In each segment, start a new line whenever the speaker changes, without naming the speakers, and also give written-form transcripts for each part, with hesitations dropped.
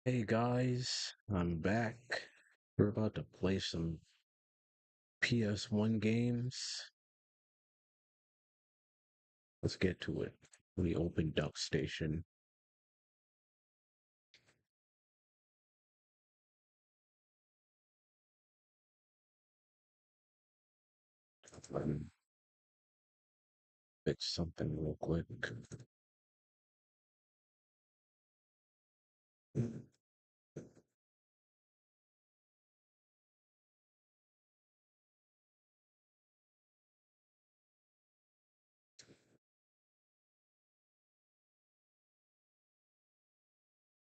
Hey guys, I'm back. We're about to play some PS1 games. Let's get to it. We open Duck Station. Let me fix something real quick.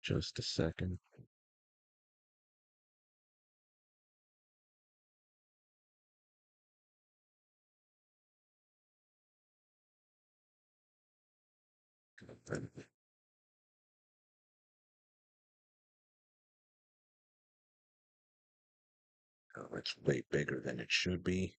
Just a second. Oh, it's way bigger than it should be.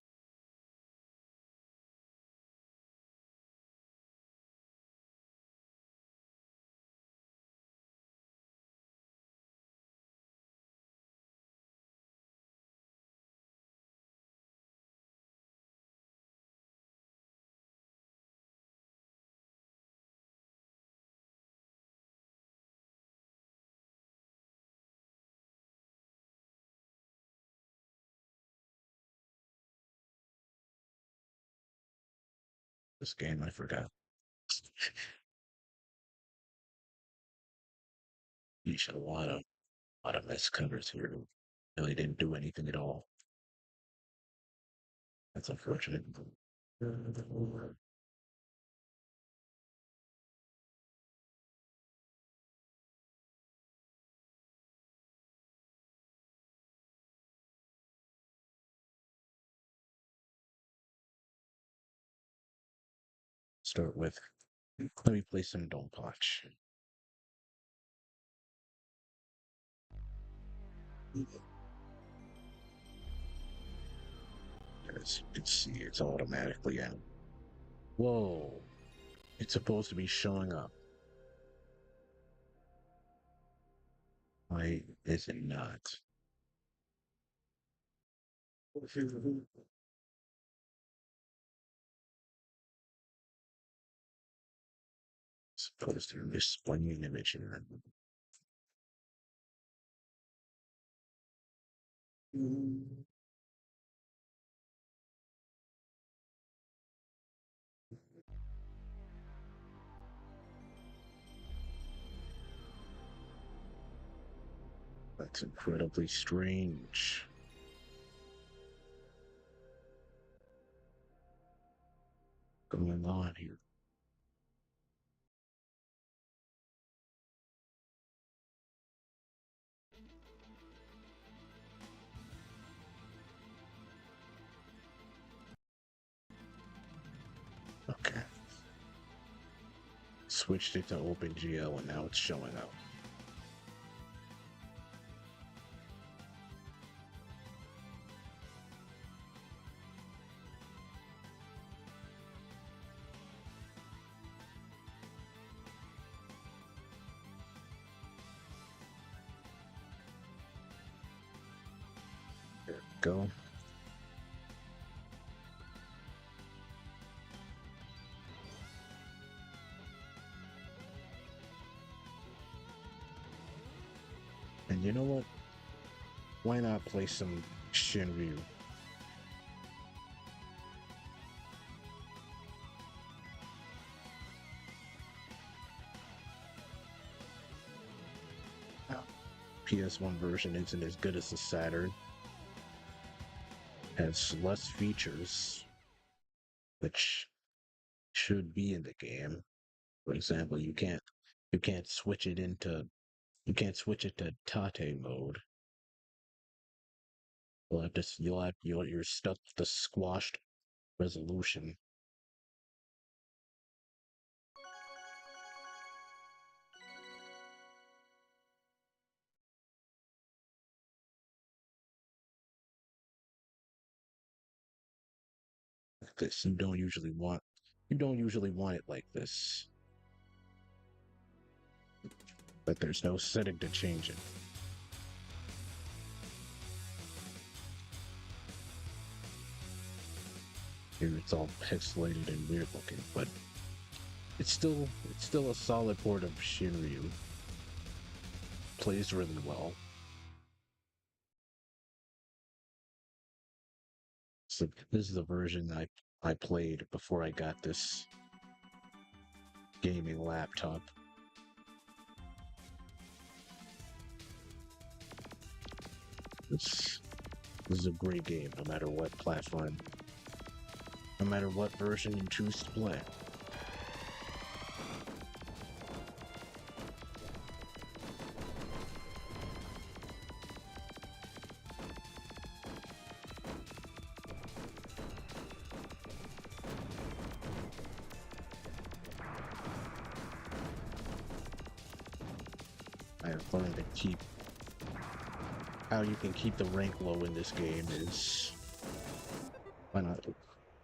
This game, I forgot. You should a lot of mess covers here. Really didn't do anything at all. That's unfortunate. Start with. Let me play some Don't Potch. As you can see, it's automatically in. Whoa, it's supposed to be showing up. Why is it not? Supposed to display an image here. That's incredibly strange. Going on here. Okay. Switched it to OpenGL and now it's showing up. There we go. And you know what? Why not play some Shinryu? PS1 version isn't as good as the Saturn. Has less features, which should be in the game. For example, you can't switch it into you can't switch it to Tate mode. You're stuck with the squashed resolution. This you don't usually want it like this. but there's no setting to change it. Here it's all pixelated and weird looking, but it's still a solid port of Shinryu. Plays really well. So this is the version I played before I got this gaming laptop. This is a great game, no matter what platform, no matter what version you choose to play. I have learned to how you can keep the rank low in this game is, why not? I'm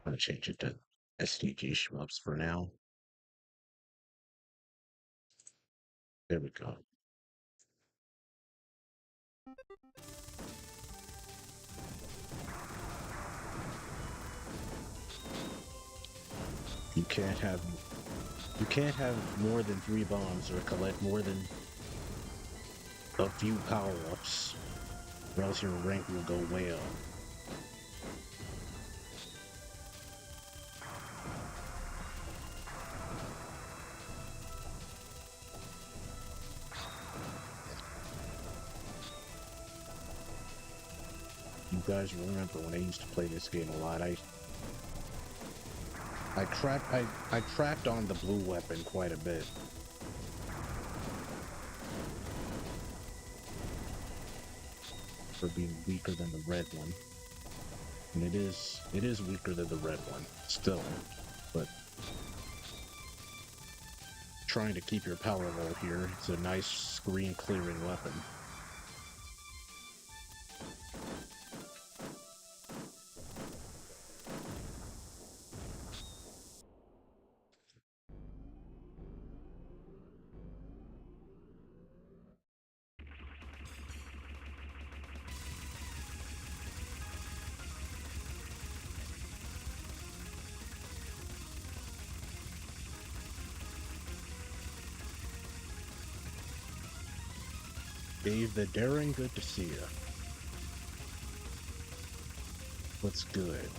gonna change it to SDG shmups for now. There we go. You can't have more than 3 bombs or collect more than a few power-ups, or else your rank will go way up. You guys remember when I used to play this game a lot, I trapped on the blue weapon quite a bit. For being weaker than the red one. And it is weaker than the red one, still. But trying to keep your power low here, it's a nice screen clearing weapon. Dave the Daring, good to see you. What's good?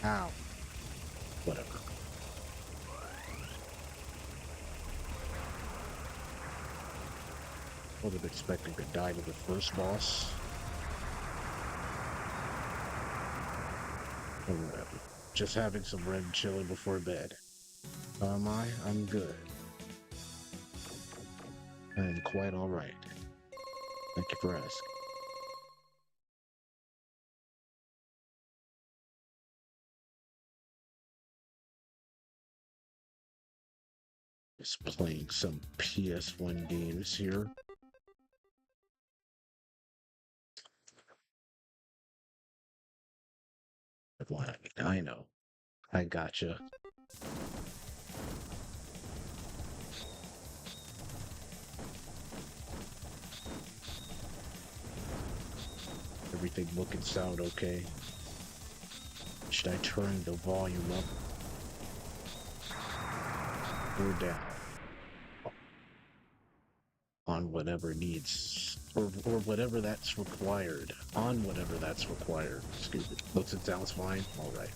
Ow. Whatever. I would have expected to die to the first boss. Or whatever. Just having some red chili before bed. I'm good. I'm quite alright. Thank you for asking. Just playing some PS1 games here. I know. I gotcha. Everything look and sound okay? Should I turn the volume up or down? On whatever needs, or whatever that's required. On whatever that's required. Excuse me. Looks and sounds fine? Alright.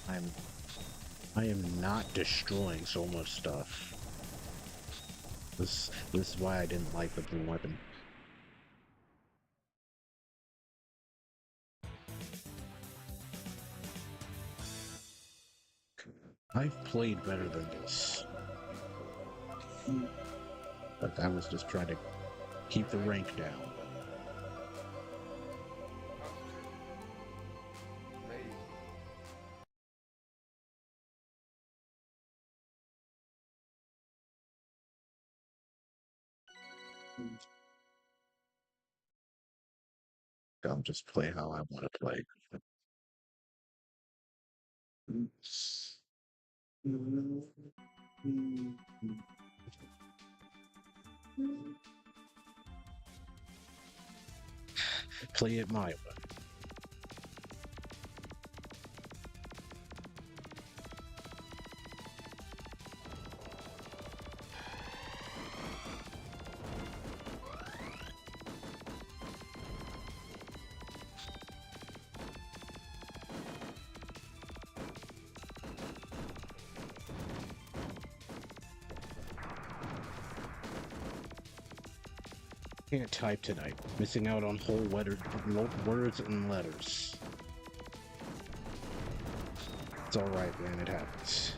I'm I am not destroying so much stuff. This is why I didn't like the blue weapon. I've played better than this. But I was just trying to keep the rank down. I'll just play how I want to play. Play it my way. Can't type tonight. Missing out on whole words and letters. It's alright, man. It happens.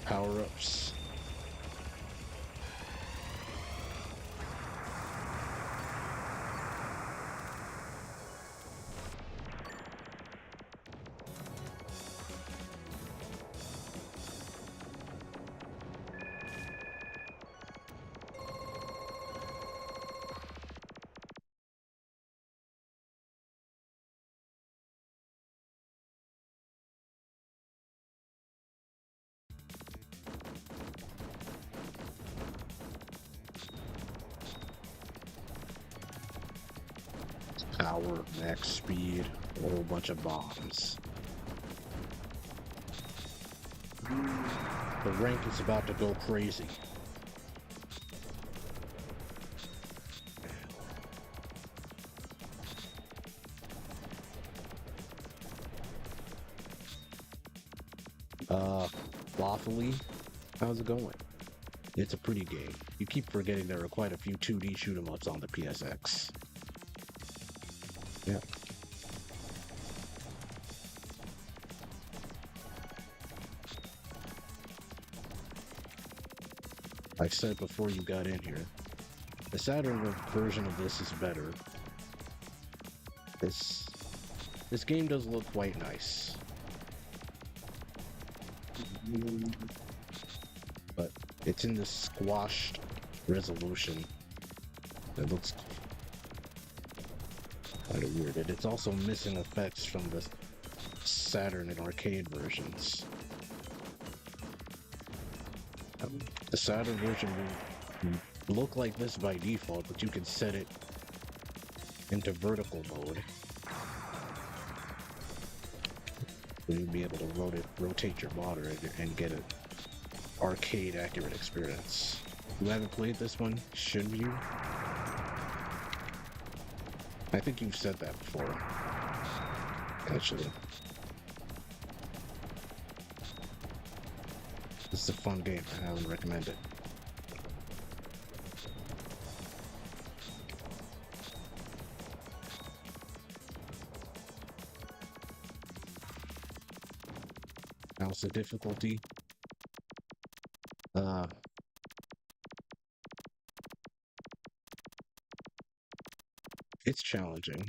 Power-ups. Power, max speed, a whole bunch of bombs. The rank is about to go crazy. Lawfully, how's it going? It's a pretty game. You keep forgetting there are quite a few 2D shoot 'em ups on the PSX. Yeah. I said before you got in here, the Saturn version of this is better. This game does look quite nice. But it's in this squashed resolution. It looks kind of weird. And it's also missing effects from the Saturn and arcade versions. The Saturn version will look like this by default, but you can set it into vertical mode. So you'll be able to rotate your water and get an arcade accurate experience. You haven't played this one, should you? I think you've said that before, actually. This is a fun game. I highly recommend it. How's the difficulty? It's challenging.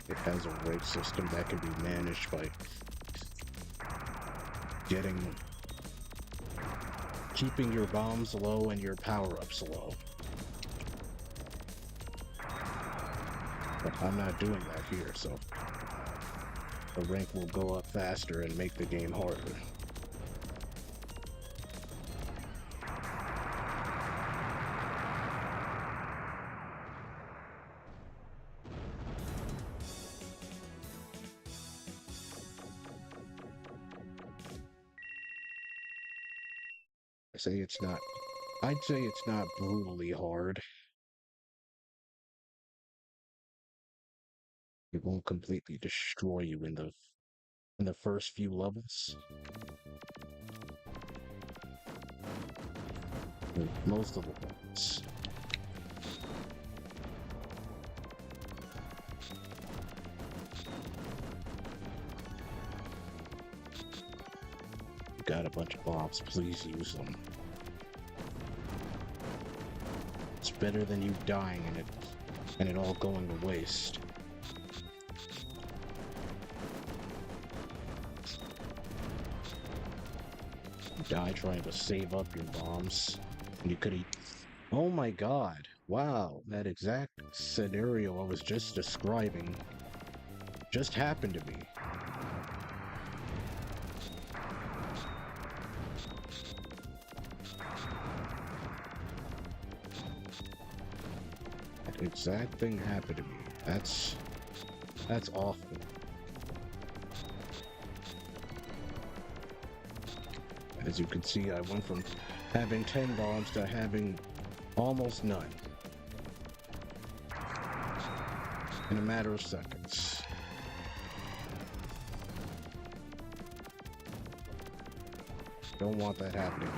It has a rate system that can be managed by keeping your bombs low and your power-ups low. But I'm not doing that here, so the rank will go up faster and make the game harder. I'd say it's not brutally hard. It won't completely destroy you in the first few levels. Most of the levels. You got a bunch of bombs, please use them. It's better than you dying and it all going to waste. Die trying to save up your bombs, and you could eat. Oh my god, wow, that exact scenario I was just describing just happened to me. That exact thing happened to me. That's awful. As you can see, I went from having 10 bombs to having almost none in a matter of seconds. Don't want that happening.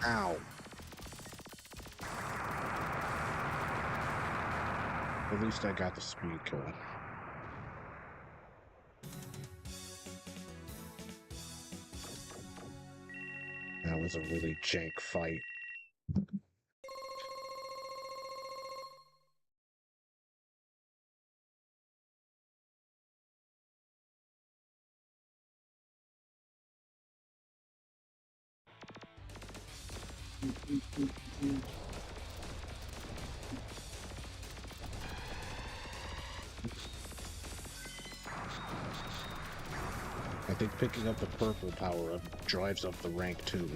Ow. At least I got the speed kill. That was a really jank fight. I think picking up the purple power-up drives up the rank too.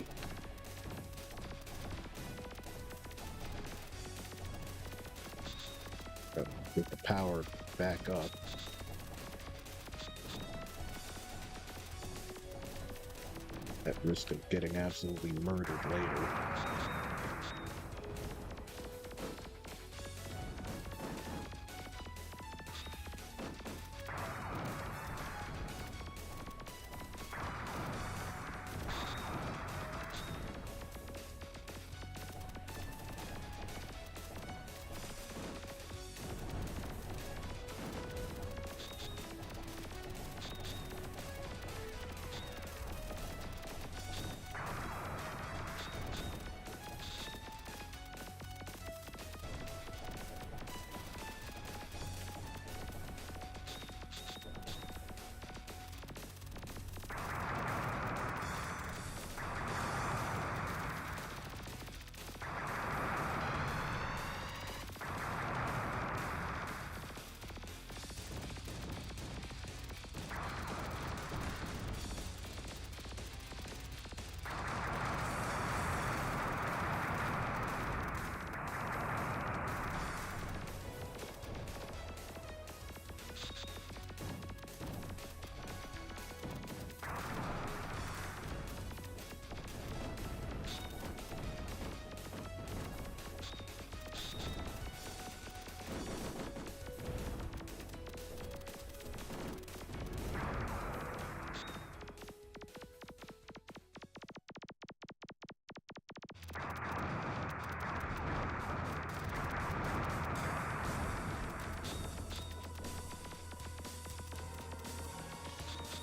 Get the power back up. At risk of getting absolutely murdered later.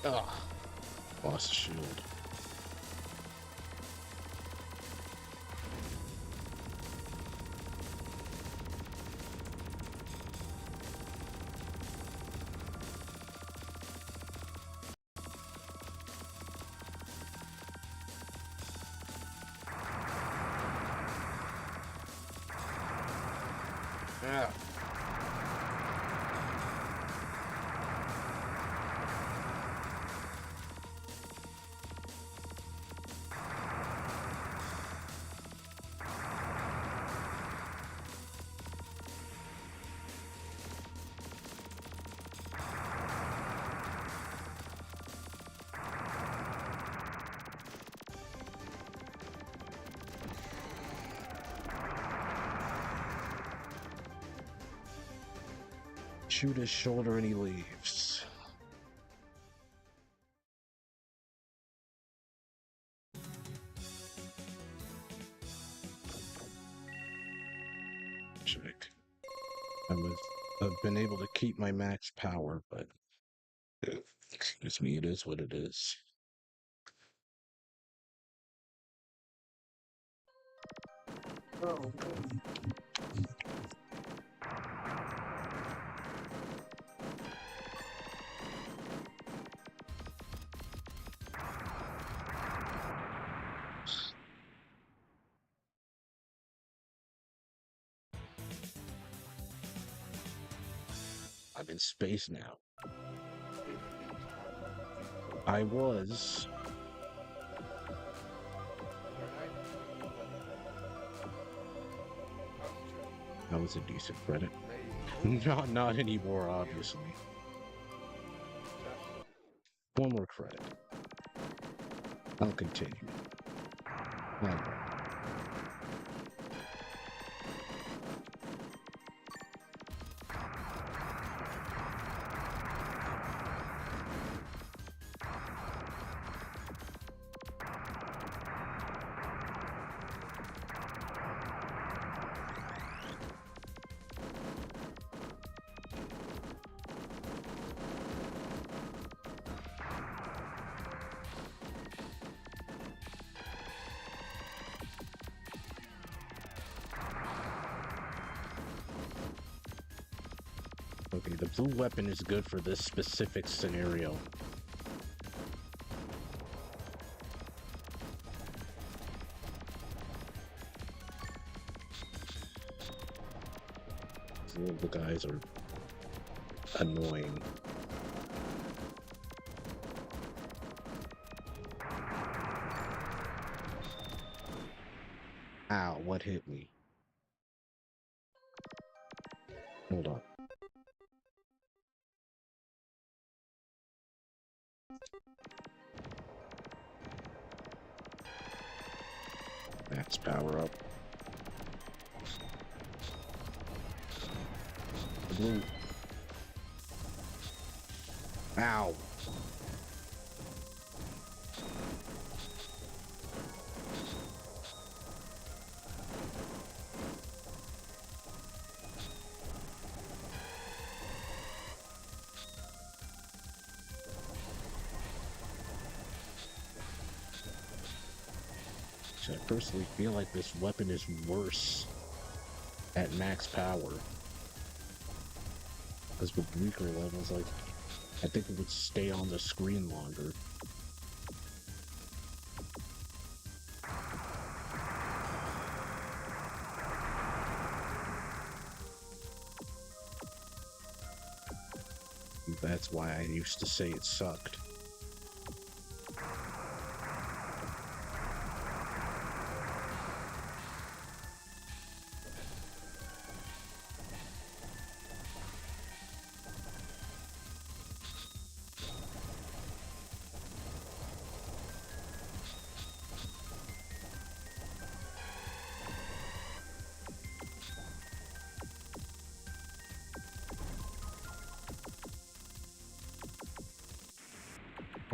Ah, lost the shield. Yeah. Shoot his shoulder and he leaves. Check. I've been able to keep my max power, but excuse me, it is what it is. Oh. I'm in space now. I was. That was a decent credit. Not anymore, obviously. One more credit. I'll continue. All right. Okay, the blue weapon is good for this specific scenario. The guys are annoying. Ow, what hit me? Hold on. Max power up. Blue. Ow. I personally feel like this weapon is worse at max power. Because with weaker levels, like, I think it would stay on the screen longer. That's why I used to say it sucked.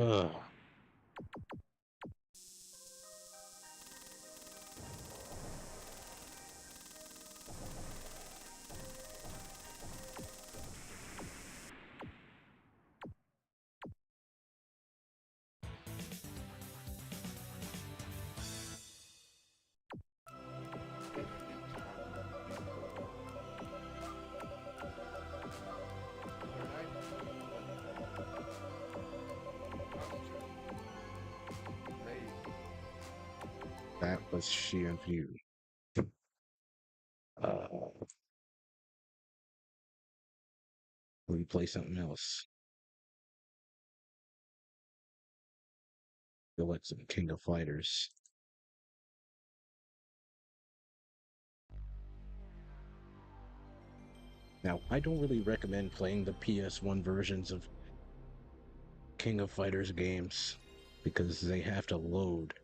Ugh. That was sheer view. We play something else. Feel like some King of Fighters. Now, I don't really recommend playing the PS1 versions of King of Fighters games because they have to load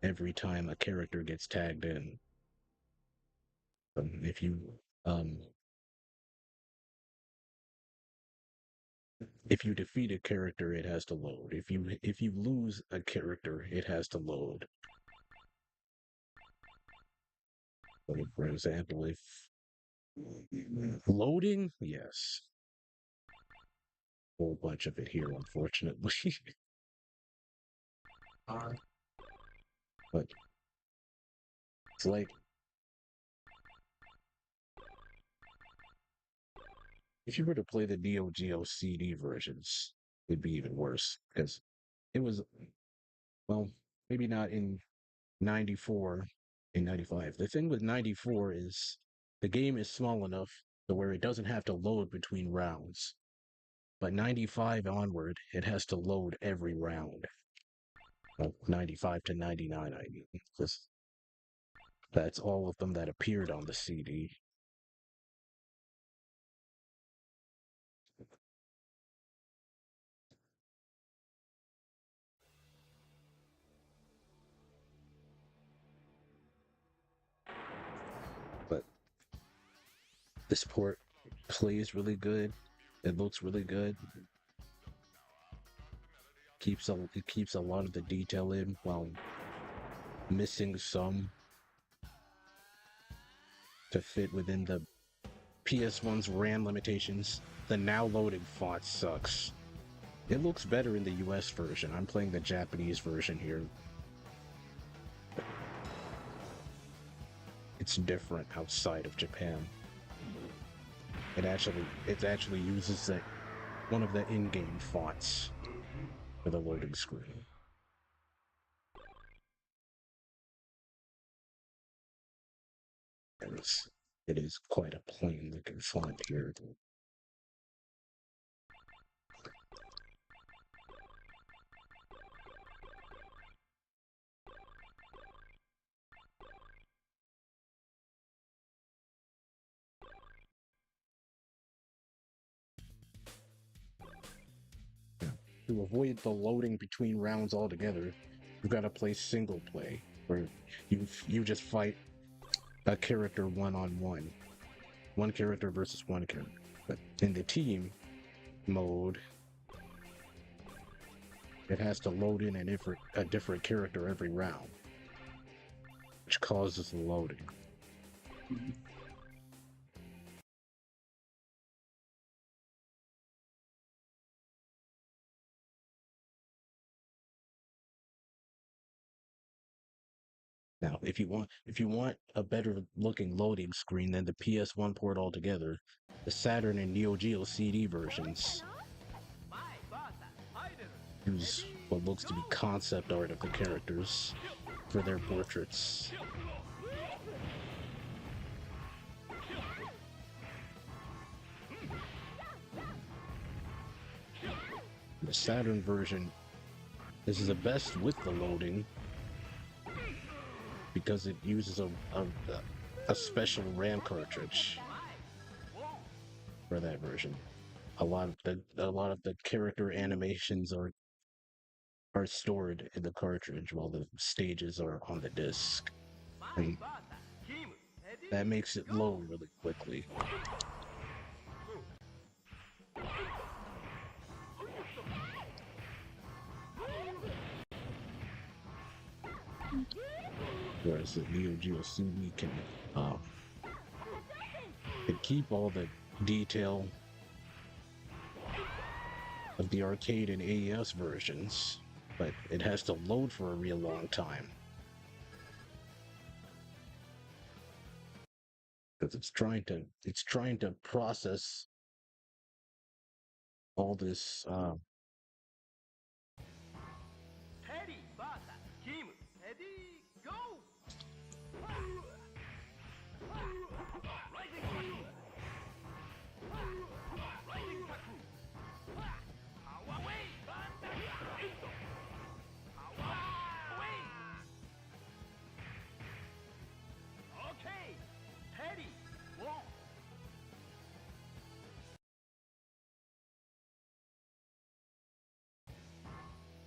every time a character gets tagged in. If you um if you defeat a character, it has to load. If you lose a character, it has to load. So for example, if loading, yes, whole bunch of it here, unfortunately. But it's like if you were to play the Neo Geo CD versions, it'd be even worse because it was, well, maybe not in 94, in 95. The thing with 94 is the game is small enough to where it doesn't have to load between rounds. But 95 onward, it has to load every round. Well, 95 to 99, I mean. That's all of them that appeared on the CD. But this port plays really good. It looks really good. It keeps a lot of the detail in while missing some to fit within the PS1's RAM limitations. The now loading font sucks. It looks better in the US version. I'm playing the Japanese version here. It's different outside of Japan. It actually uses one of the in-game fonts for the loading screen. It is quite a plain looking font here. To avoid the loading between rounds altogether, you've got to play single play. where you just fight a character one-on-one, one character versus one character. But in the team mode, it has to load in a different character every round, which causes the loading. Now, if you want a better looking loading screen than the PS1 port altogether, the Saturn and Neo Geo CD versions use what looks to be concept art of the characters for their portraits. The Saturn version is the best with the loading because it uses a special RAM cartridge for that version. A lot of the character animations are stored in the cartridge while the stages are on the disc. And that makes it load really quickly. Whereas the Neo Geo CD can keep all the detail of the arcade and AES versions, but it has to load for a real long time because it's trying to process all this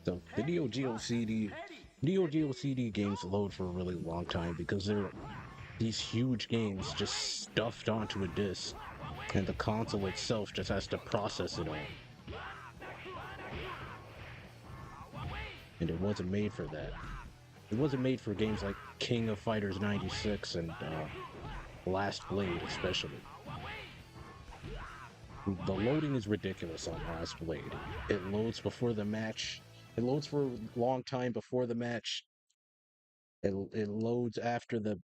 so the Neo Geo CD games load for a really long time because they're these huge games just stuffed onto a disc, and the console itself just has to process it all. And it wasn't made for that. It wasn't made for games like King of Fighters 96 and Last Blade, especially. The loading is ridiculous on Last Blade. It loads before the match. It loads for a long time before the match. It loads after the.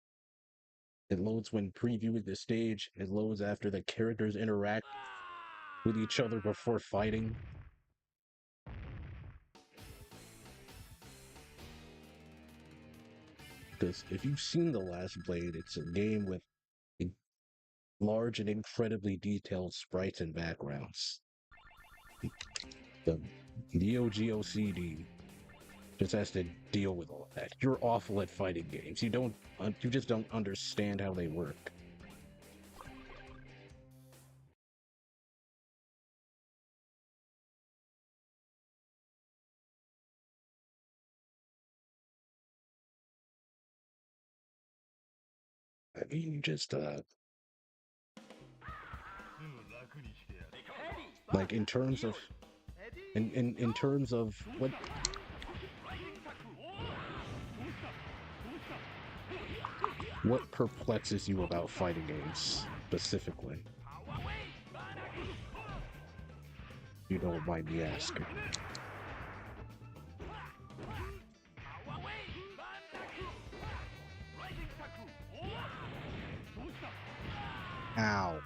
It loads when previewing the stage. It loads after the characters interact with each other before fighting. Because if you've seen The Last Blade, it's a game with large and incredibly detailed sprites and backgrounds. The Neo Geo CD just has to deal with all that. You're awful at fighting games. You just don't understand how they work. I mean, you just like in terms of what perplexes you about fighting games specifically? You don't mind me asking. Ow.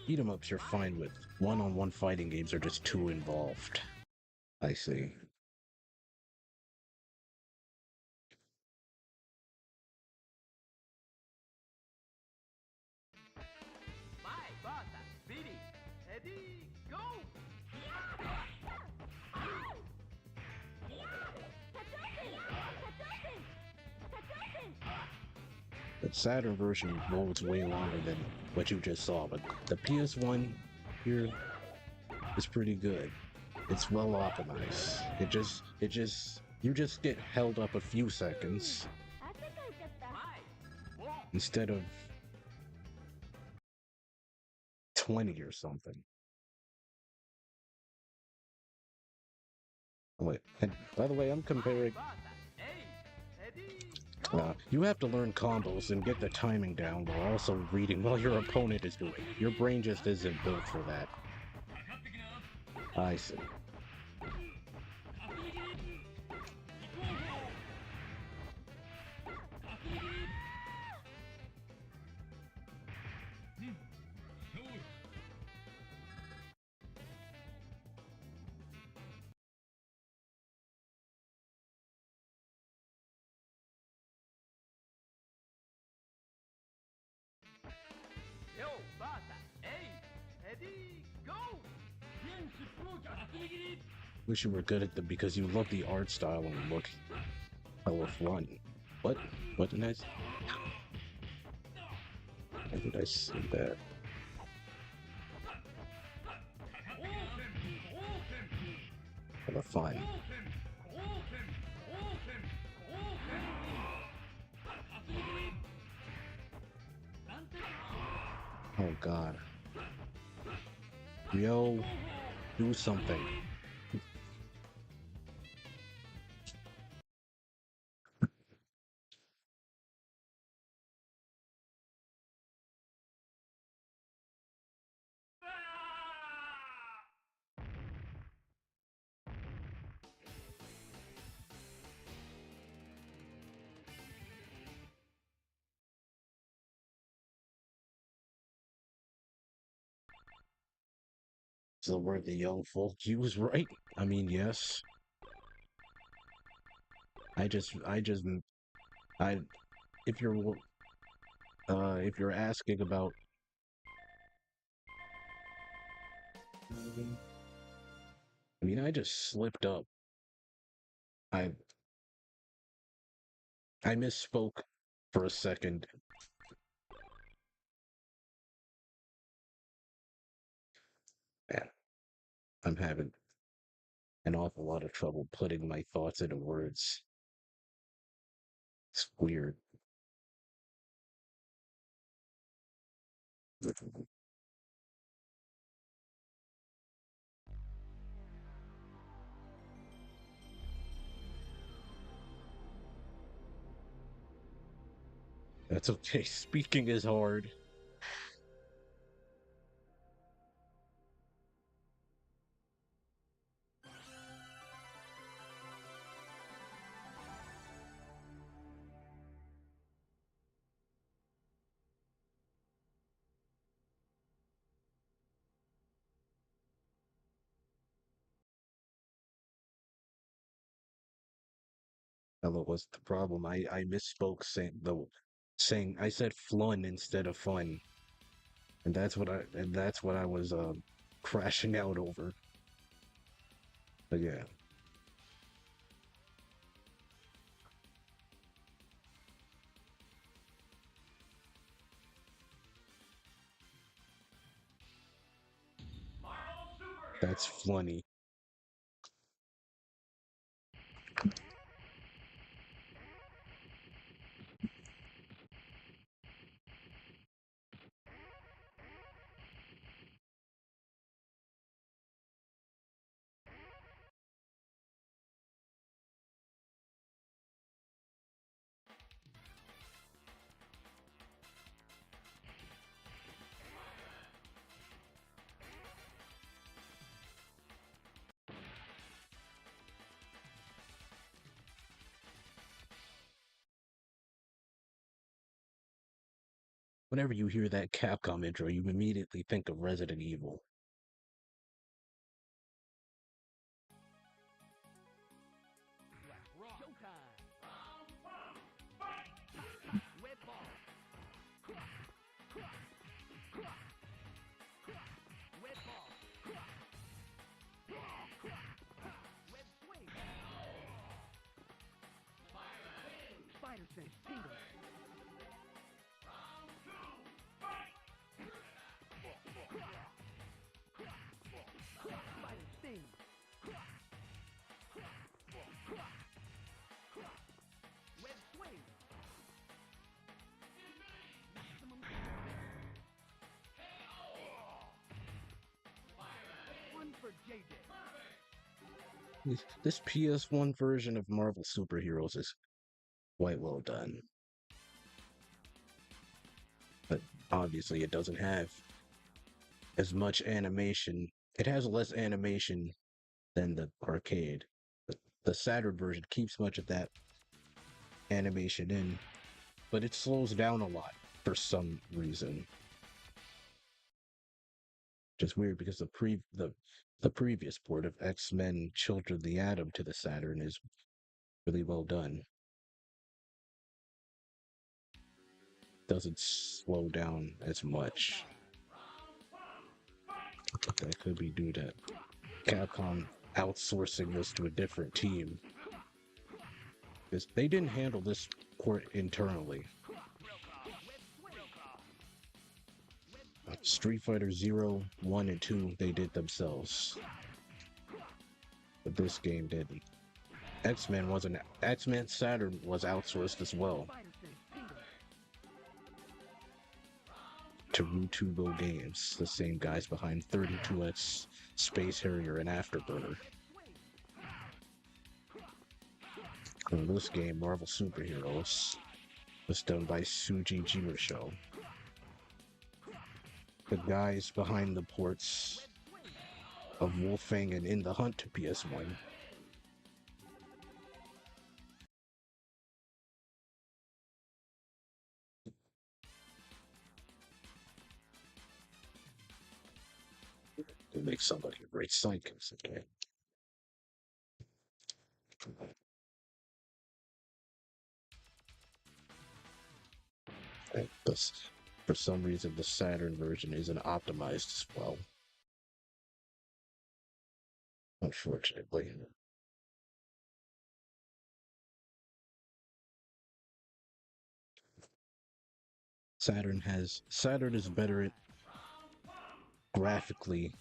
Beat 'em ups you're fine with. One-on-one fighting games are just too involved. I see. The Saturn version loads way longer than what you just saw, but the PS1 here is pretty good. It's well optimized. You just get held up a few seconds instead of 20 or something. Wait, and by the way, I'm comparing. You have to learn combos and get the timing down while also reading while your opponent is doing. Your brain just isn't built for that. I see. Wish you were good at them because you love the art style and look hella fun. What? What did I say? Why did I say that? Hella fun. Oh god. Yo, do something. Is the word the young folk use right? I mean, yes. I just, I, if you're asking about, I mean, I just slipped up. I, I misspoke for a second. Man, I'm having an awful lot of trouble putting my thoughts into words. It's weird. That's okay. Speaking is hard. Hello, what's the problem? I misspoke saying I said flun instead of fun. And that's what I was crashing out over. But yeah. That's funny. Whenever you hear that Capcom intro, you immediately think of Resident Evil. This PS1 version of Marvel superheroes is quite well done, but obviously it doesn't have as much animation. It has less animation than the arcade. The Saturn version keeps much of that animation in, but it slows down a lot for some reason. Just weird because the previous port of X-Men Children of the Atom to the Saturn is really well done. Doesn't slow down as much. That could be due to Capcom outsourcing this to a different team. Because they didn't handle this port internally. Street Fighter 0, 1, and 2, they did themselves. But this game didn't. X-Men Saturn was outsourced as well to Rutubo Games, the same guys behind 32X, Space Harrier, and Afterburner. And this game, Marvel Superheroes, was done by Suji Jimusho, the guys behind the ports of Wolfang and In the Hunt to PS1. To make somebody a great psychos again. This, for some reason, the Saturn version isn't optimized as well. Unfortunately. Saturn is better at graphically,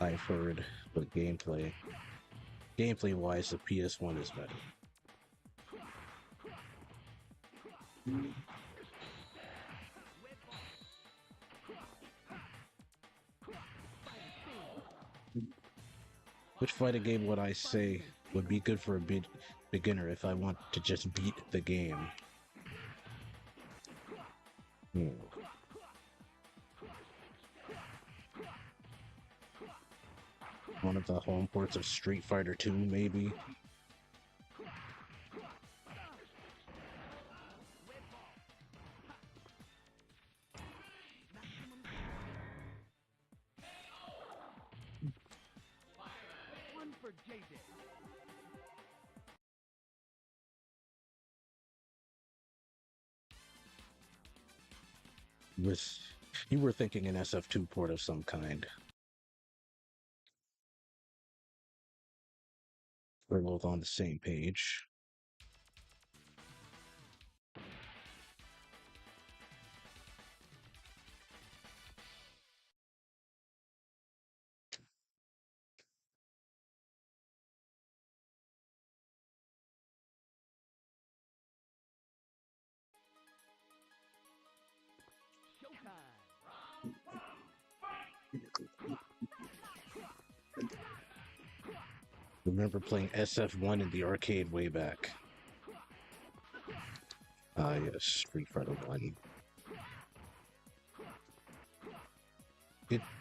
I've heard, but gameplay wise, the PS1 is better. Which fighting game would I say would be good for a beginner if I want to just beat the game? One of the home ports of Street Fighter 2, maybe? You were thinking an SF2 port of some kind. We're both on the same page. Remember playing SF1 in the arcade way back. Ah, yes, Street Fighter 1.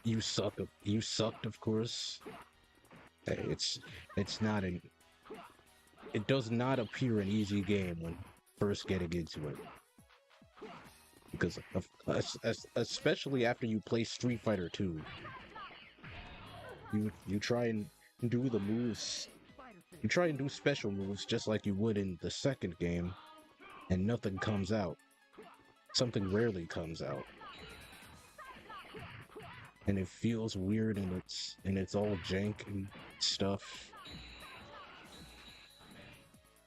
You sucked, of course. Hey, it's not an. It does not appear an easy game when first getting into it. Because especially after you play Street Fighter 2, you try and do the moves. You try and do special moves just like you would in the second game, and nothing comes out. Something rarely comes out. And it feels weird, and it's all jank and stuff.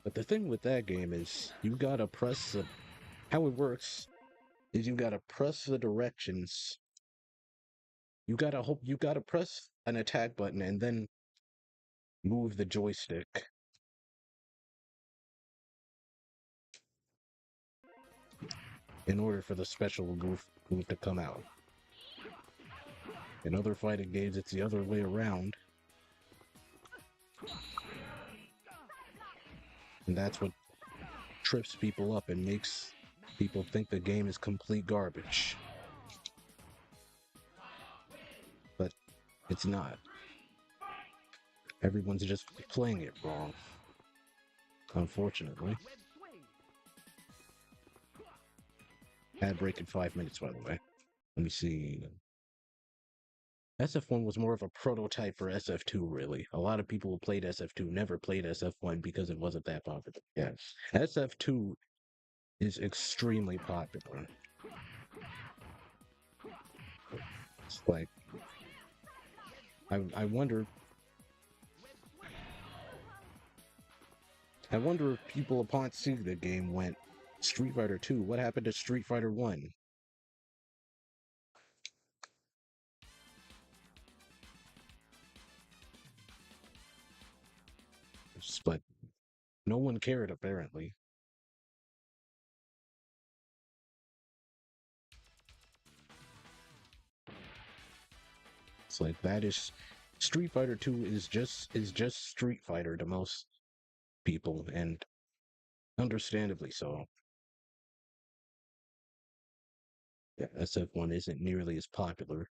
But the thing with that game is you gotta press the... How it works is you gotta press the directions. You gotta press an attack button and then move the joystick in order for the special move to come out. In other fighting games, it's the other way around. And that's what trips people up and makes people think the game is complete garbage. But it's not. Everyone's just playing it wrong. Unfortunately. Ad break in 5 minutes, by the way. Let me see. SF1 was more of a prototype for SF2, really. A lot of people who played SF2 never played SF1 because it wasn't that popular. Yeah. SF2 is extremely popular. It's like, I wonder if people upon seeing the game went, Street Fighter 2, what happened to Street Fighter 1? But no one cared, apparently. It's like, that is... Street Fighter 2 is just Street Fighter to most people, and understandably so. Yeah, SF1 isn't nearly as popular.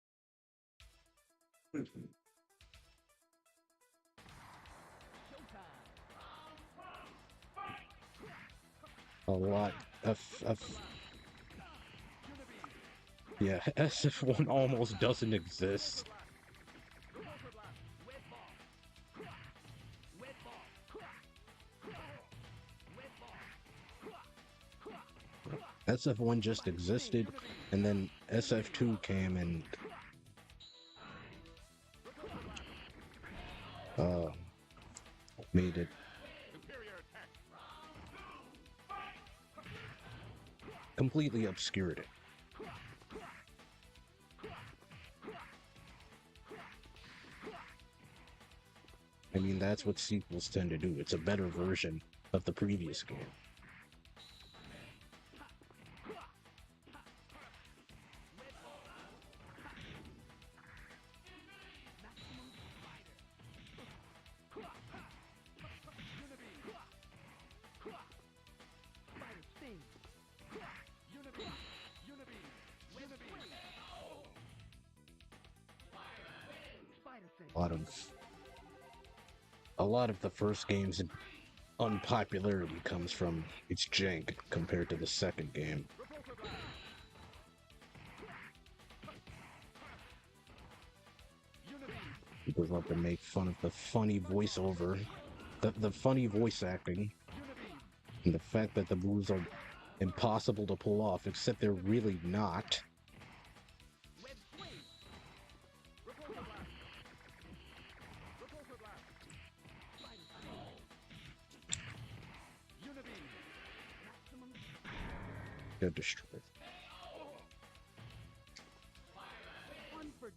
A lot of yeah, SF1 almost doesn't exist. SF1 just existed, and then SF2 came and made it completely obscured it. I mean, that's what sequels tend to do. It's a better version of the previous game. A lot of the first game's unpopularity comes from its jank compared to the second game. People love to make fun of the funny voiceover, the funny voice acting, and the fact that the moves are impossible to pull off, except they're really not. They're destroyed.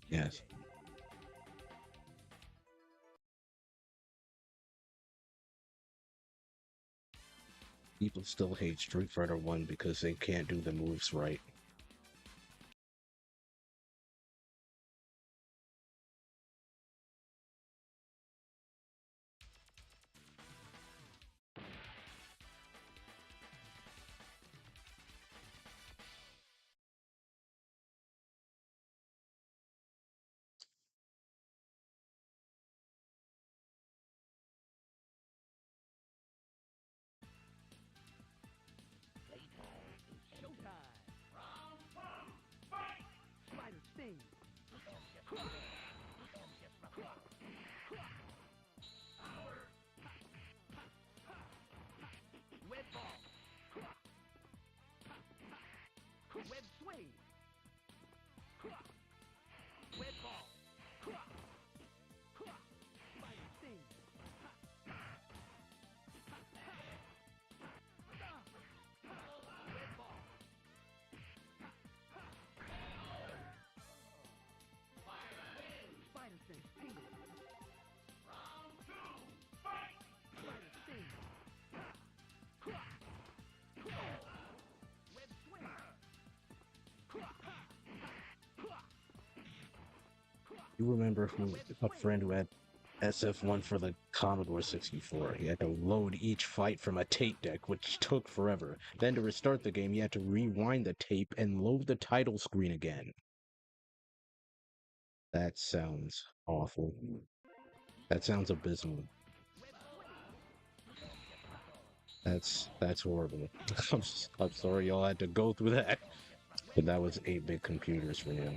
Yes. People still hate Street Fighter 1 because they can't do the moves right. You remember a friend who had SF1 for the Commodore 64. He had to load each fight from a tape deck, which took forever. Then to restart the game, you had to rewind the tape and load the title screen again. That sounds awful. That sounds abysmal. That's horrible. I'm sorry y'all had to go through that. But that was 8-bit computers for you.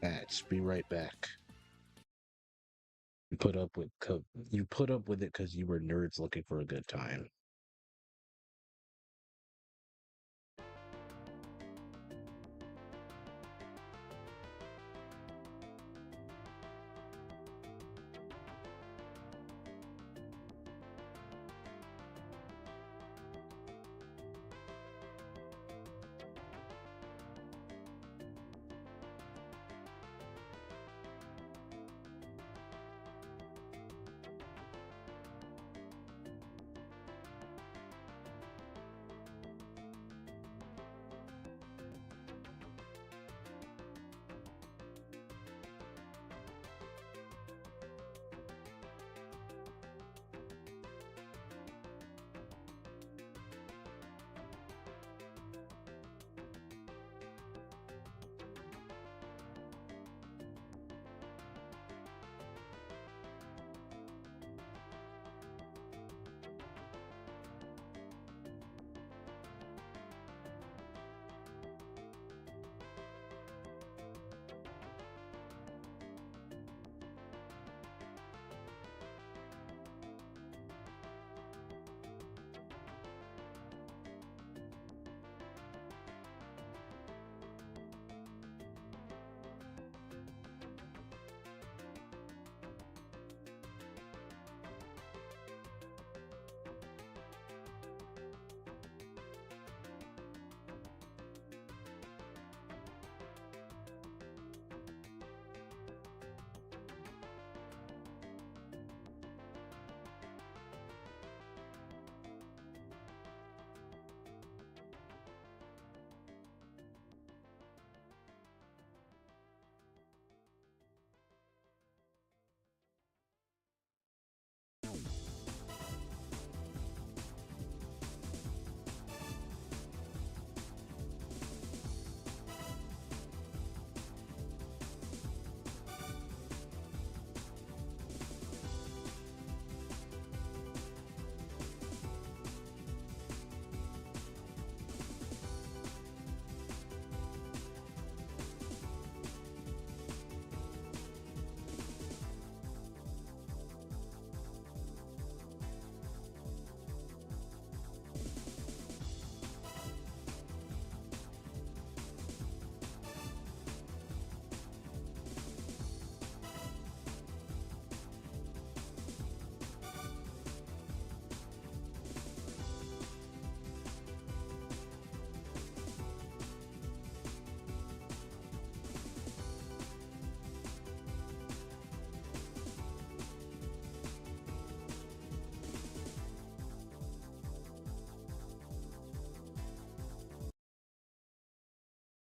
Bats, be right back. You put up with it because you were nerds looking for a good time.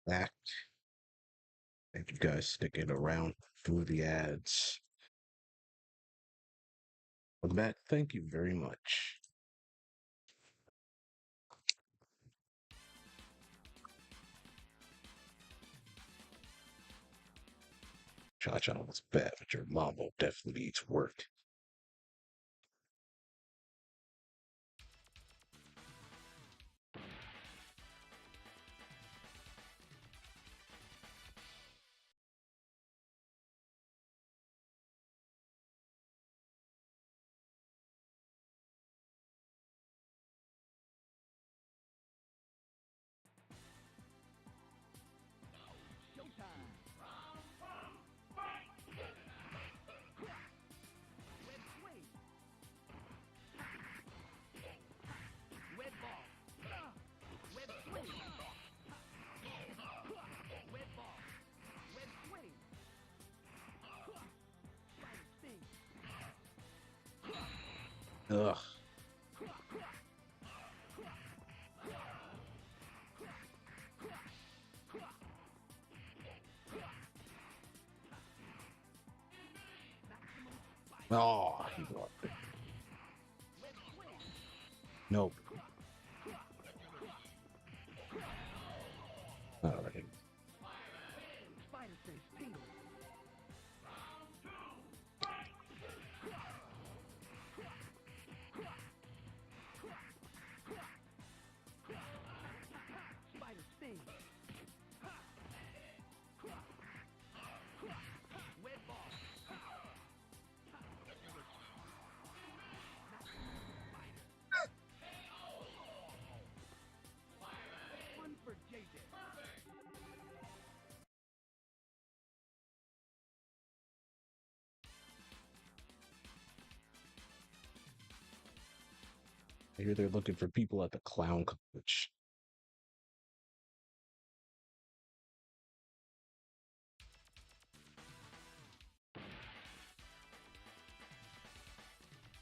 Back. Thank you guys sticking around through the ads. For that, thank you very much. Cha Cha was bad, but your mambo definitely needs work. Ugh. Oh, he blocked it. Nope. Alright. I hear they're looking for people at the clown college.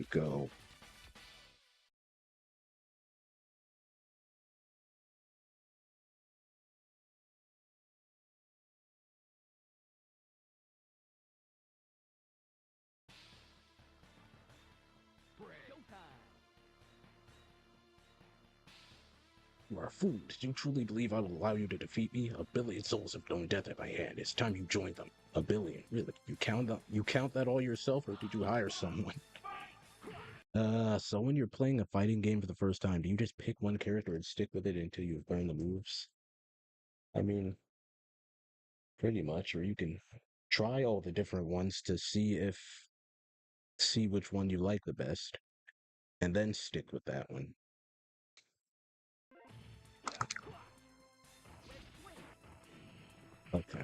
Go. You are a fool. Did you truly believe I will allow you to defeat me? 1,000,000,000 souls have known death at my hand. It's time you joined them. 1,000,000,000. Really? You count that all yourself, or did you hire someone? So when you're playing a fighting game for the first time, do you just pick one character and stick with it until you've learned the moves? I mean, pretty much, or you can try all the different ones to see which one you like the best, and then stick with that one. Okay.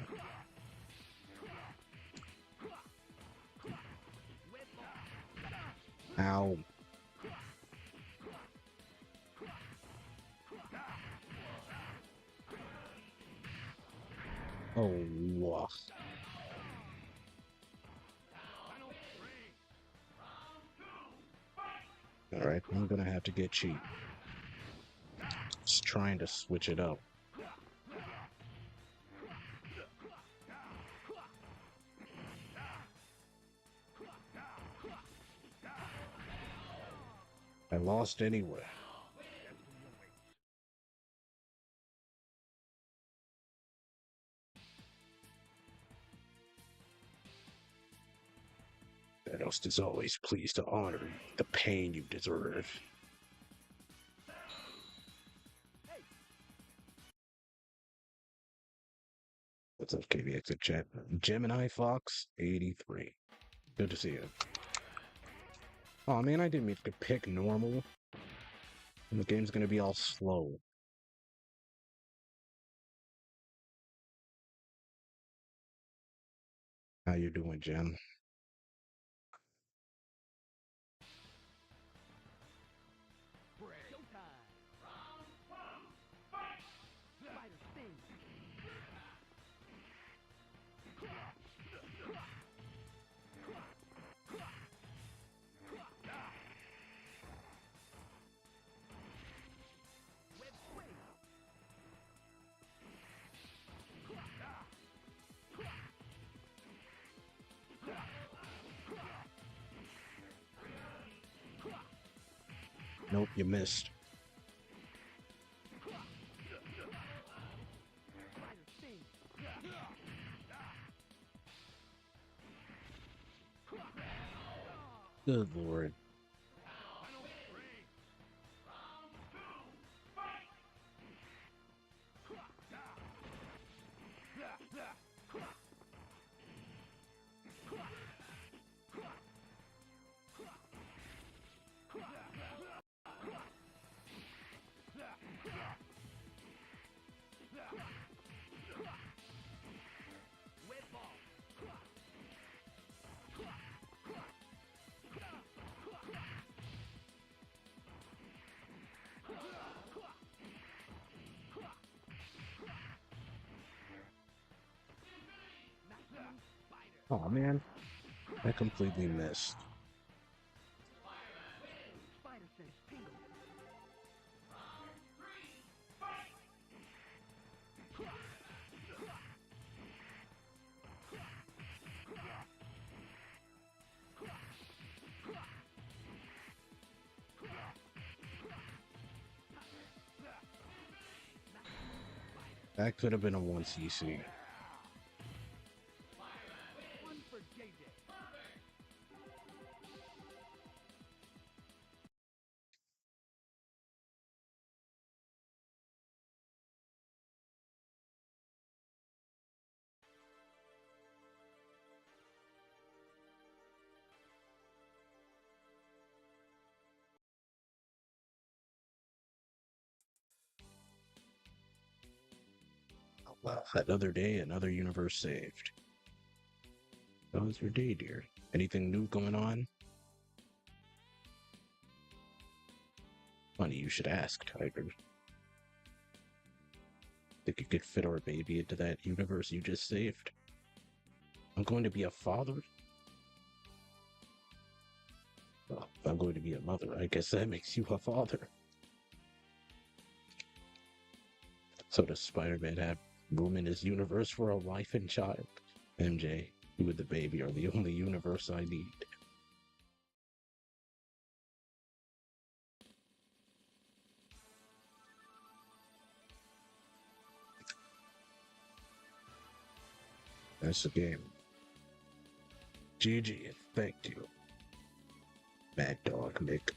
Ow. Oh, woof. Alright, I'm gonna have to get cheap. Just trying to switch it up. I lost anyway. Thanos is always pleased to honor the pain you deserve. What's up, KBX in chat? Gemini Fox 83. Good to see you. Oh man, I didn't mean to pick normal. And the game's gonna be all slow. How you doing, Gem? Nope, you missed. Good lord. Oh man, I completely missed. That could have been a 1cc. Well, another day, another universe saved. How was your day, dear? Anything new going on? Funny, you should ask, Tiger. Think you could fit our baby into that universe you just saved? I'm going to be a father? Well, if I'm going to be a mother, I guess that makes you a father. So does Spider-Man have room in his universe for a wife and child? MJ, you and the baby are the only universe I need. That's the game. GG, thank you. Mad Dog Nick.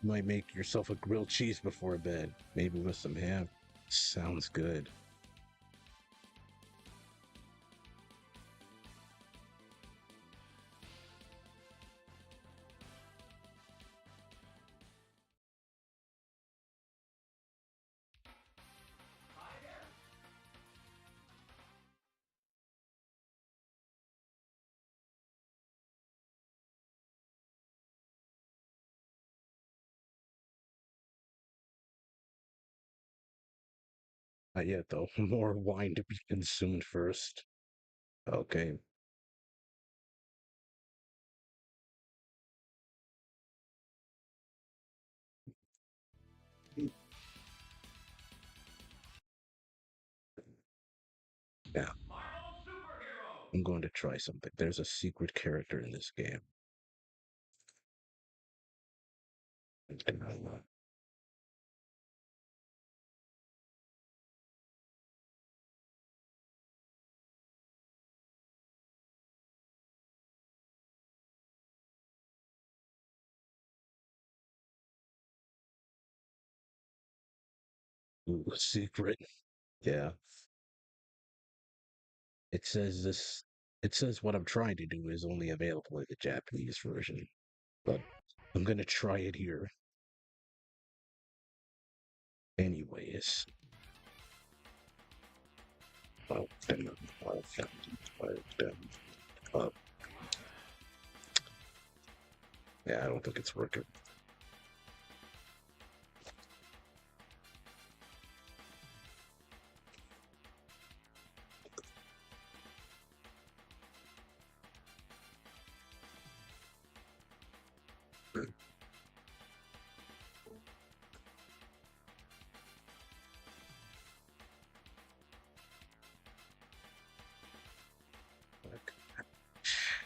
Might make yourself a grilled cheese before bed, maybe with some ham. Sounds good. Not yet, though. More wine to be consumed first. Okay. Now, I'm going to try something. There's a secret character in this game. Ooh, secret. Yeah. It says this. It says what I'm trying to do is only available in the Japanese version, but I'm gonna try it here. Anyways. Oh, damn. Oh, damn. Oh, damn. Oh, yeah, I don't think it's working.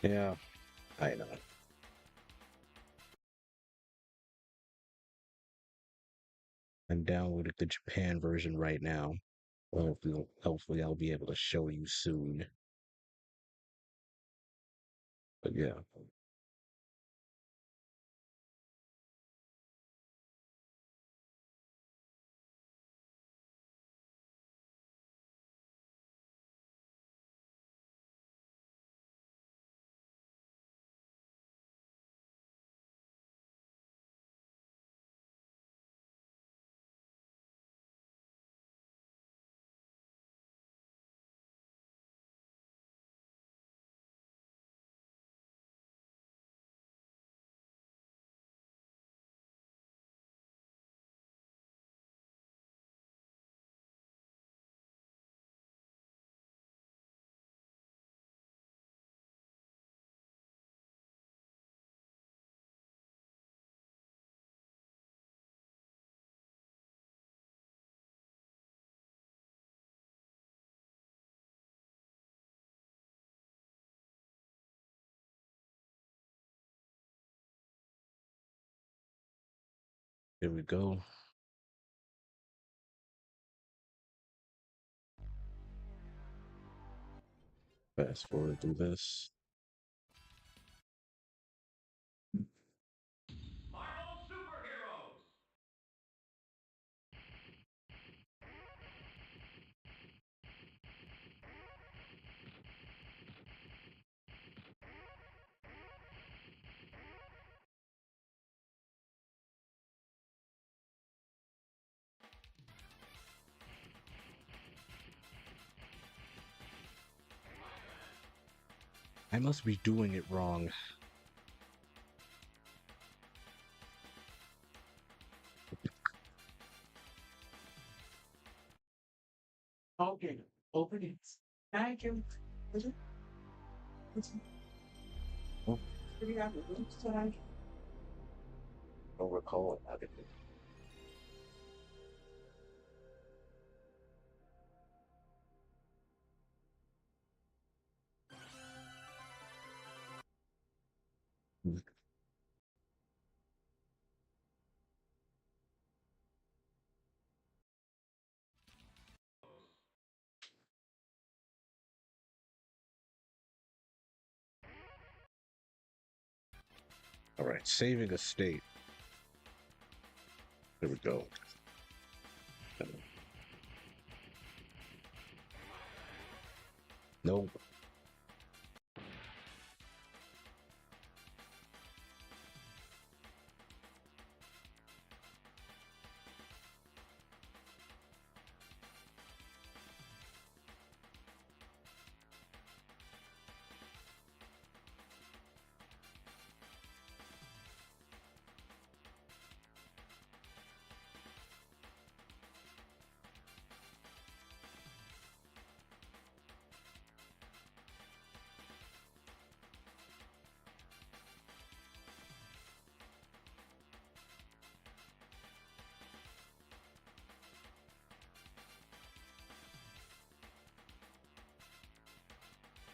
Yeah, I know. I'm downloading the Japan version right now. Hopefully I'll be able to show you soon. But yeah, here we go. Fast forward through this. I must be doing it wrong.
Okay, open it. Thank you.
Oh, don't recall it happening. All right, saving a state. There we go. Nope.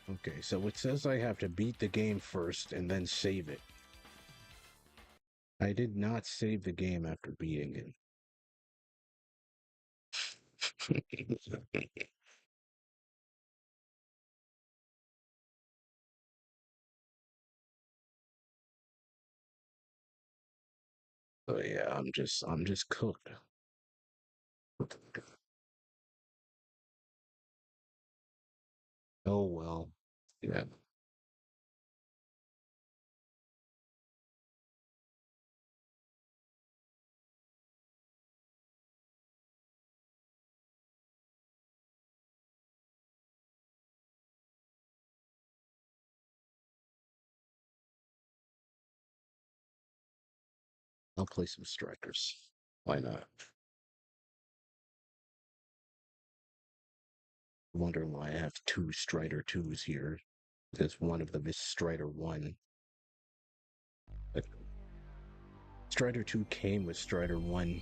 Okay, so it says I have to beat the game first and then save it. I did not save the game after beating it. So yeah, I'm just cooked. Oh well. Yeah. I'll play some strikers. Why not? Wondering why I have two Strider 2s here. Because one of them is Strider 1. But Strider 2 came with Strider 1.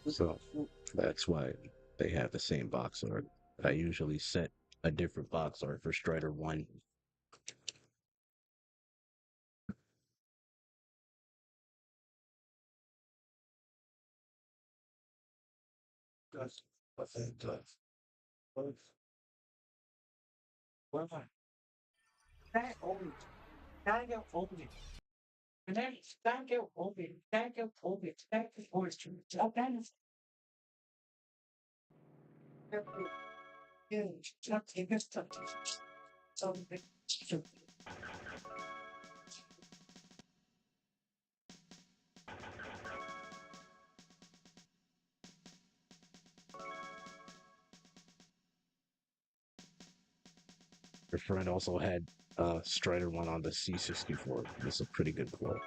So that's why they have the same box art. I usually set a different box art for Strider 1. Does what it does.
Well, that old, that get old. And then that get old, that get old, that get old. So then it's not even stuff. So
Your friend also had Strider 1 on the C64. It's a pretty good port.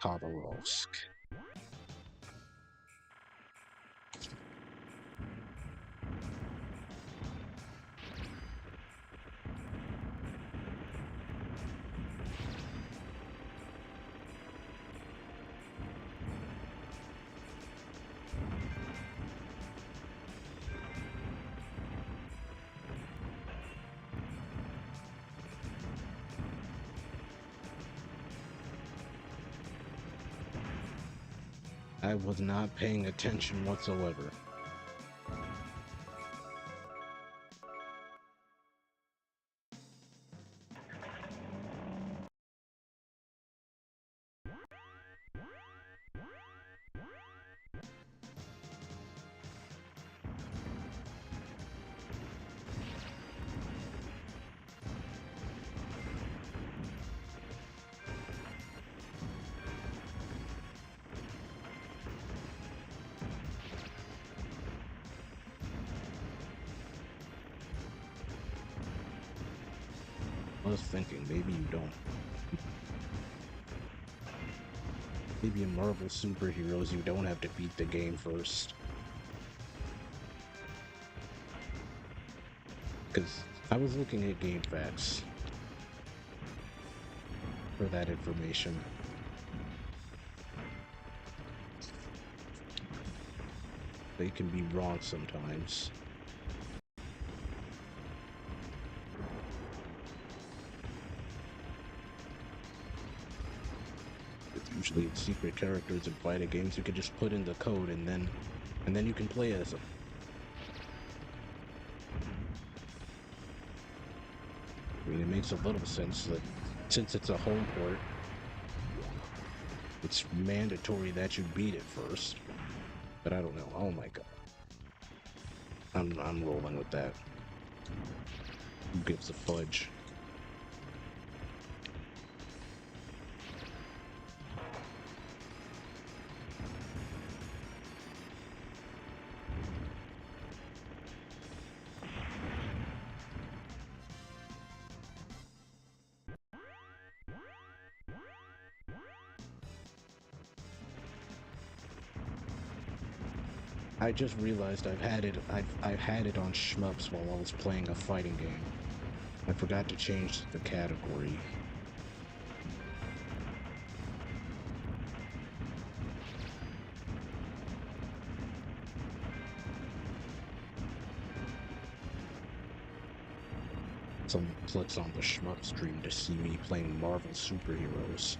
Khabarovsk. I was not paying attention whatsoever. I was thinking, maybe you don't. Maybe in Marvel superheroes, you don't have to beat the game first. Because I was looking at game facts for that information. They can be wrong sometimes. Usually it's secret characters in fighting games. You can just put in the code and then you can play as them. I mean, it makes a little sense that since it's a home port, it's mandatory that you beat it first. But I don't know. Oh my god. I'm rolling with that. Who gives a fudge? I just realized I've had it on shmups while I was playing a fighting game. I forgot to change the category. Someone clicks on the shmup stream to see me playing Marvel superheroes.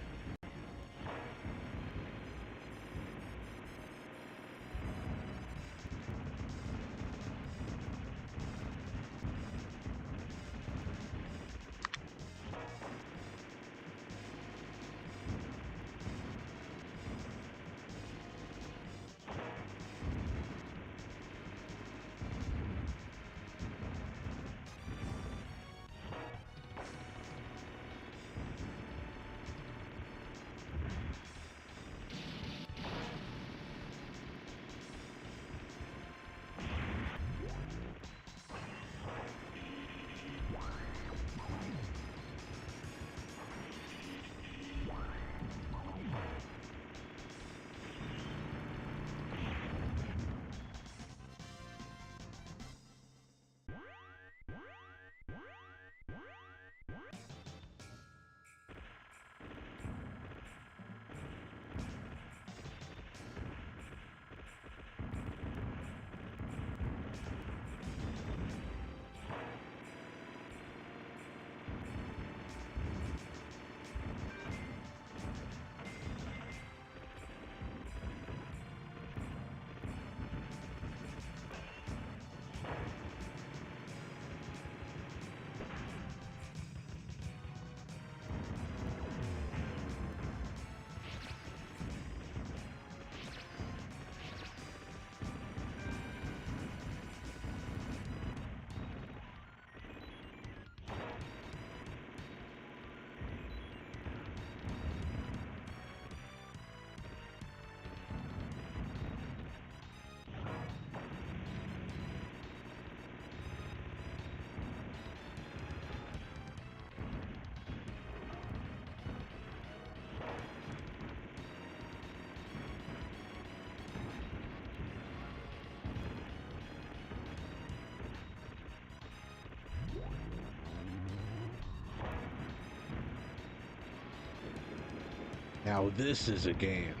Now this is a game.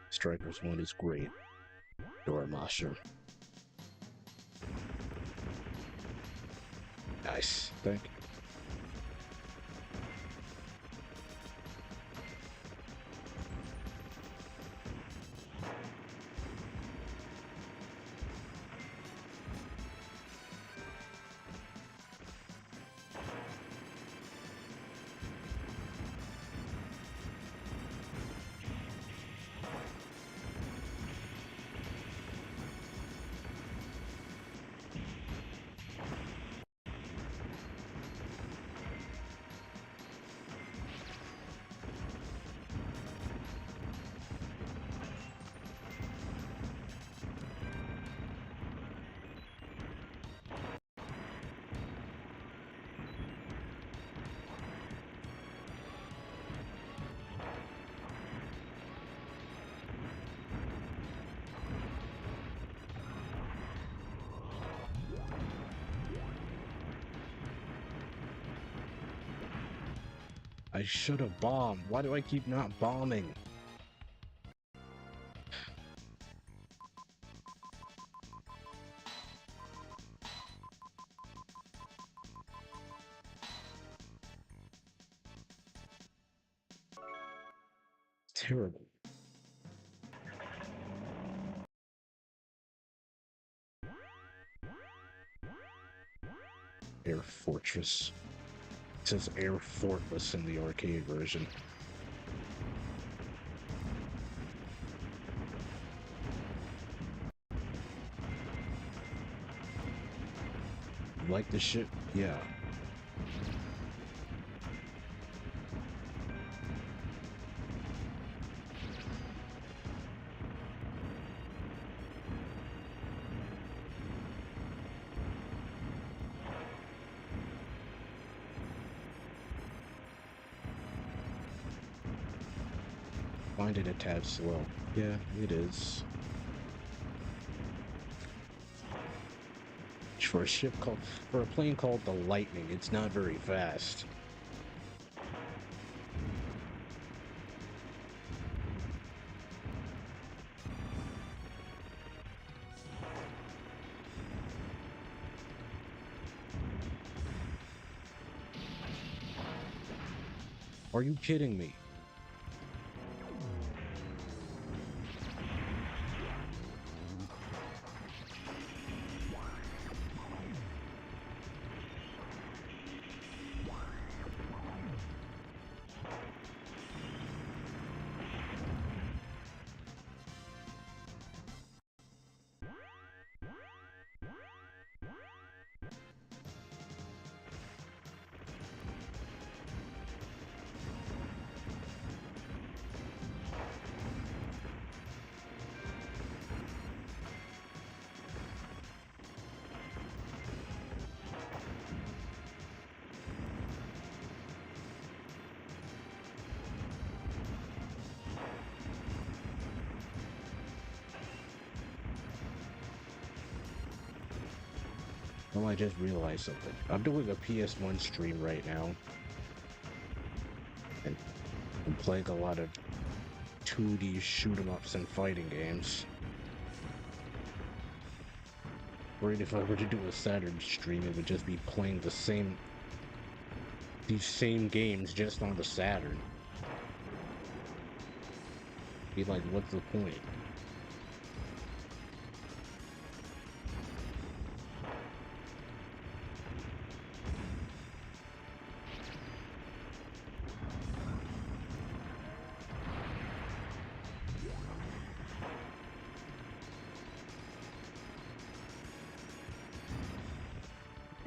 Strikers 1 is great. Doormaster. Nice. Thank you. I should have bombed. Why do I keep not bombing? Terrible. Air Fortress. It says Air Fortress in the arcade version. Like the shit? Yeah. Find it a tad slow. Yeah, it is. For a plane called the Lightning, it's not very fast. Are you kidding me? Oh, I just realized something. I'm doing a PS1 stream right now. And I'm playing a lot of 2D shoot-em-ups and fighting games. Worried if I were to do a Saturn stream, it would just be playing these same games just on the Saturn. Be like, what's the point?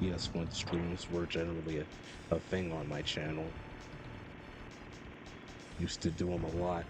PS1 streams were generally a thing on my channel. Used to do them a lot.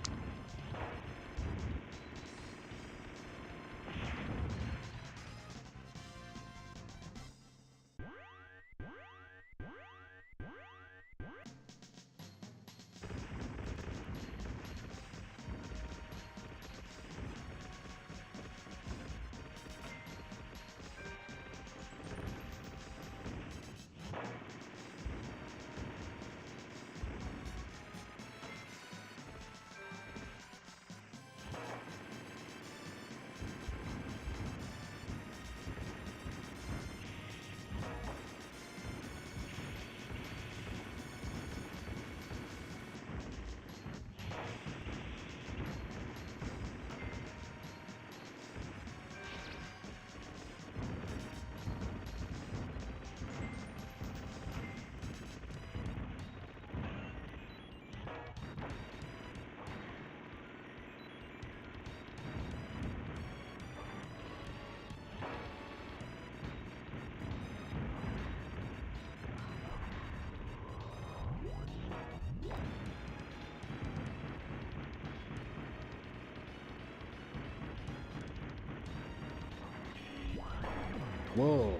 Whoa.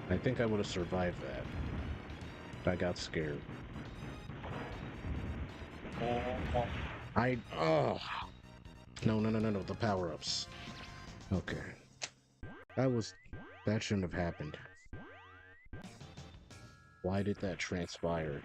I think I would have survived that. I got scared. Oh. No, no, no, no, no. The power-ups. Okay. That shouldn't have happened. Why did that transpire?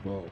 Whoa.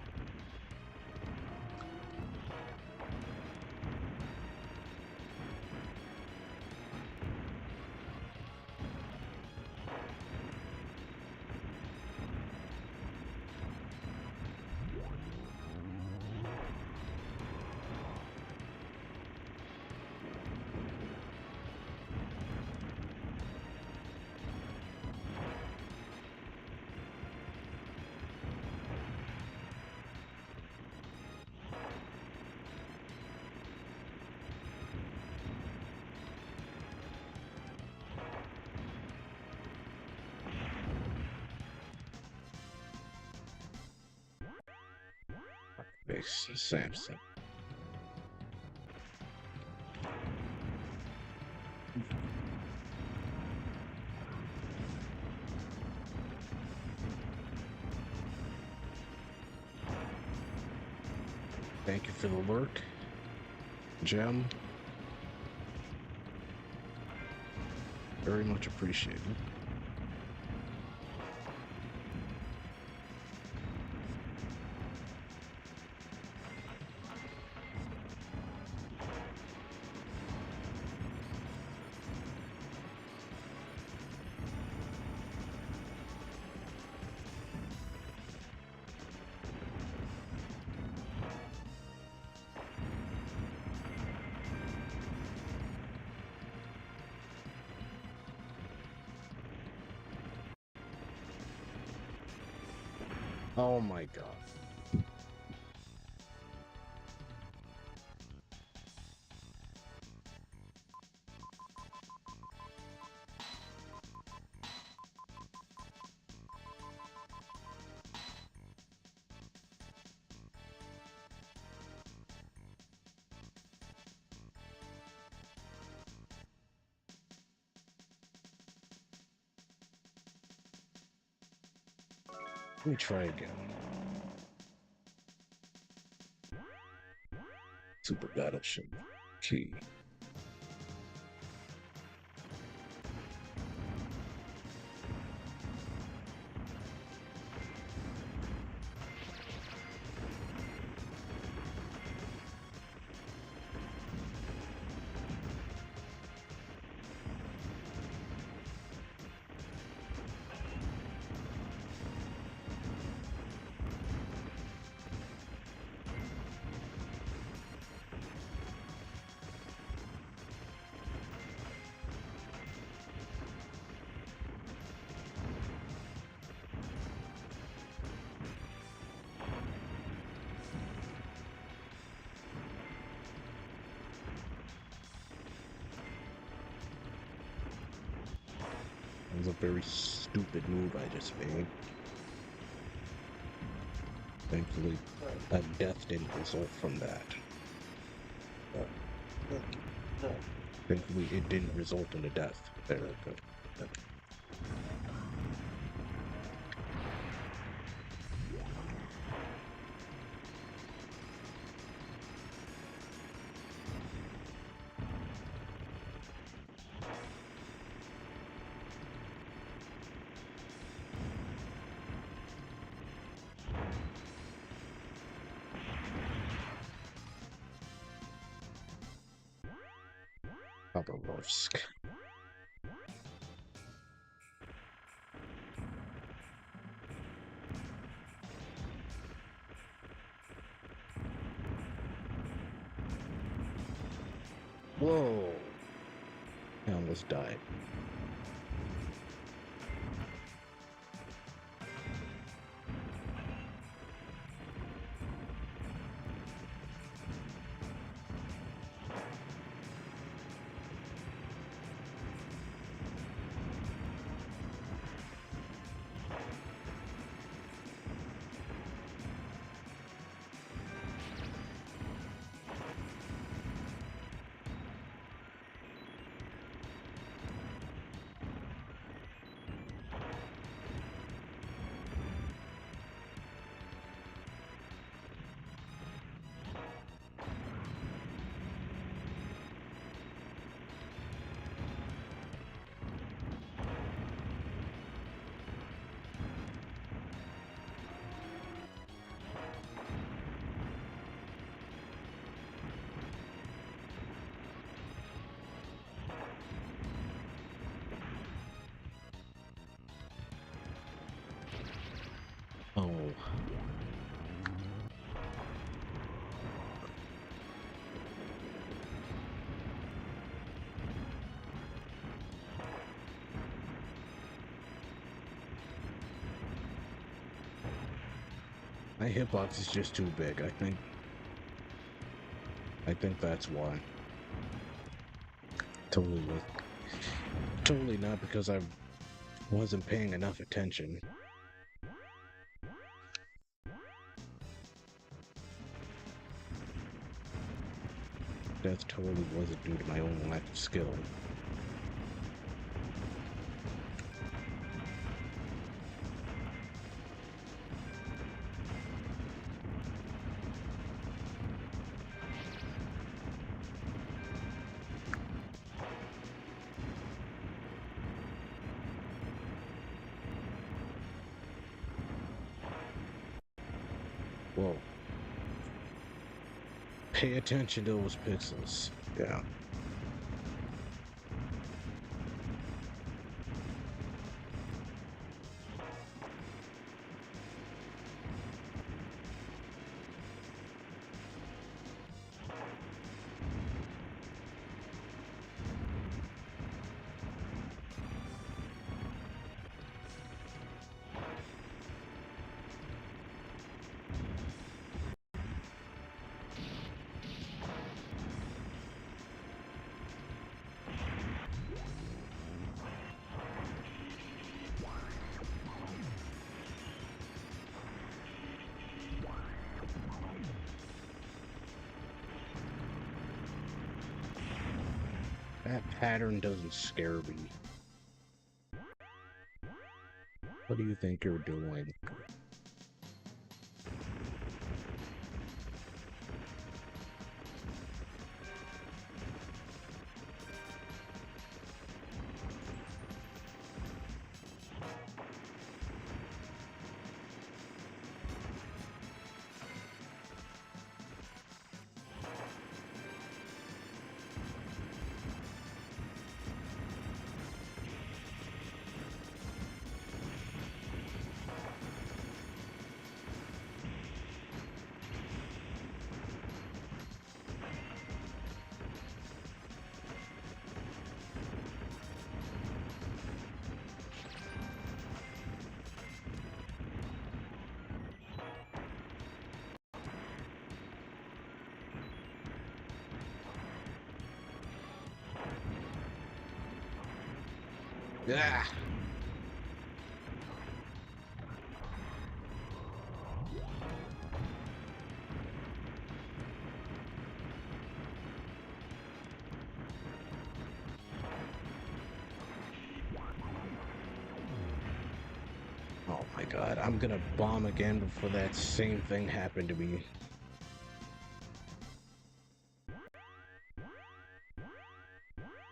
Makes Samson. Thank you for the lurk, Gem. Very much appreciated. Oh my god. Let me try again. Super battleship key. It was a very stupid move I just made. Thankfully, a death didn't result from that. Thankfully, it didn't result in a death. There we go. Bababooey. Whoa! I almost died. Oh. My hitbox is just too big, I think. I think that's why. Totally not because I wasn't paying enough attention. That totally wasn't due to my own lack of skill. Whoa. Pay attention to those pixels. Yeah. That pattern doesn't scare me. What do you think you're doing? Yeah. Oh my god, I'm gonna bomb again before that same thing happened to me.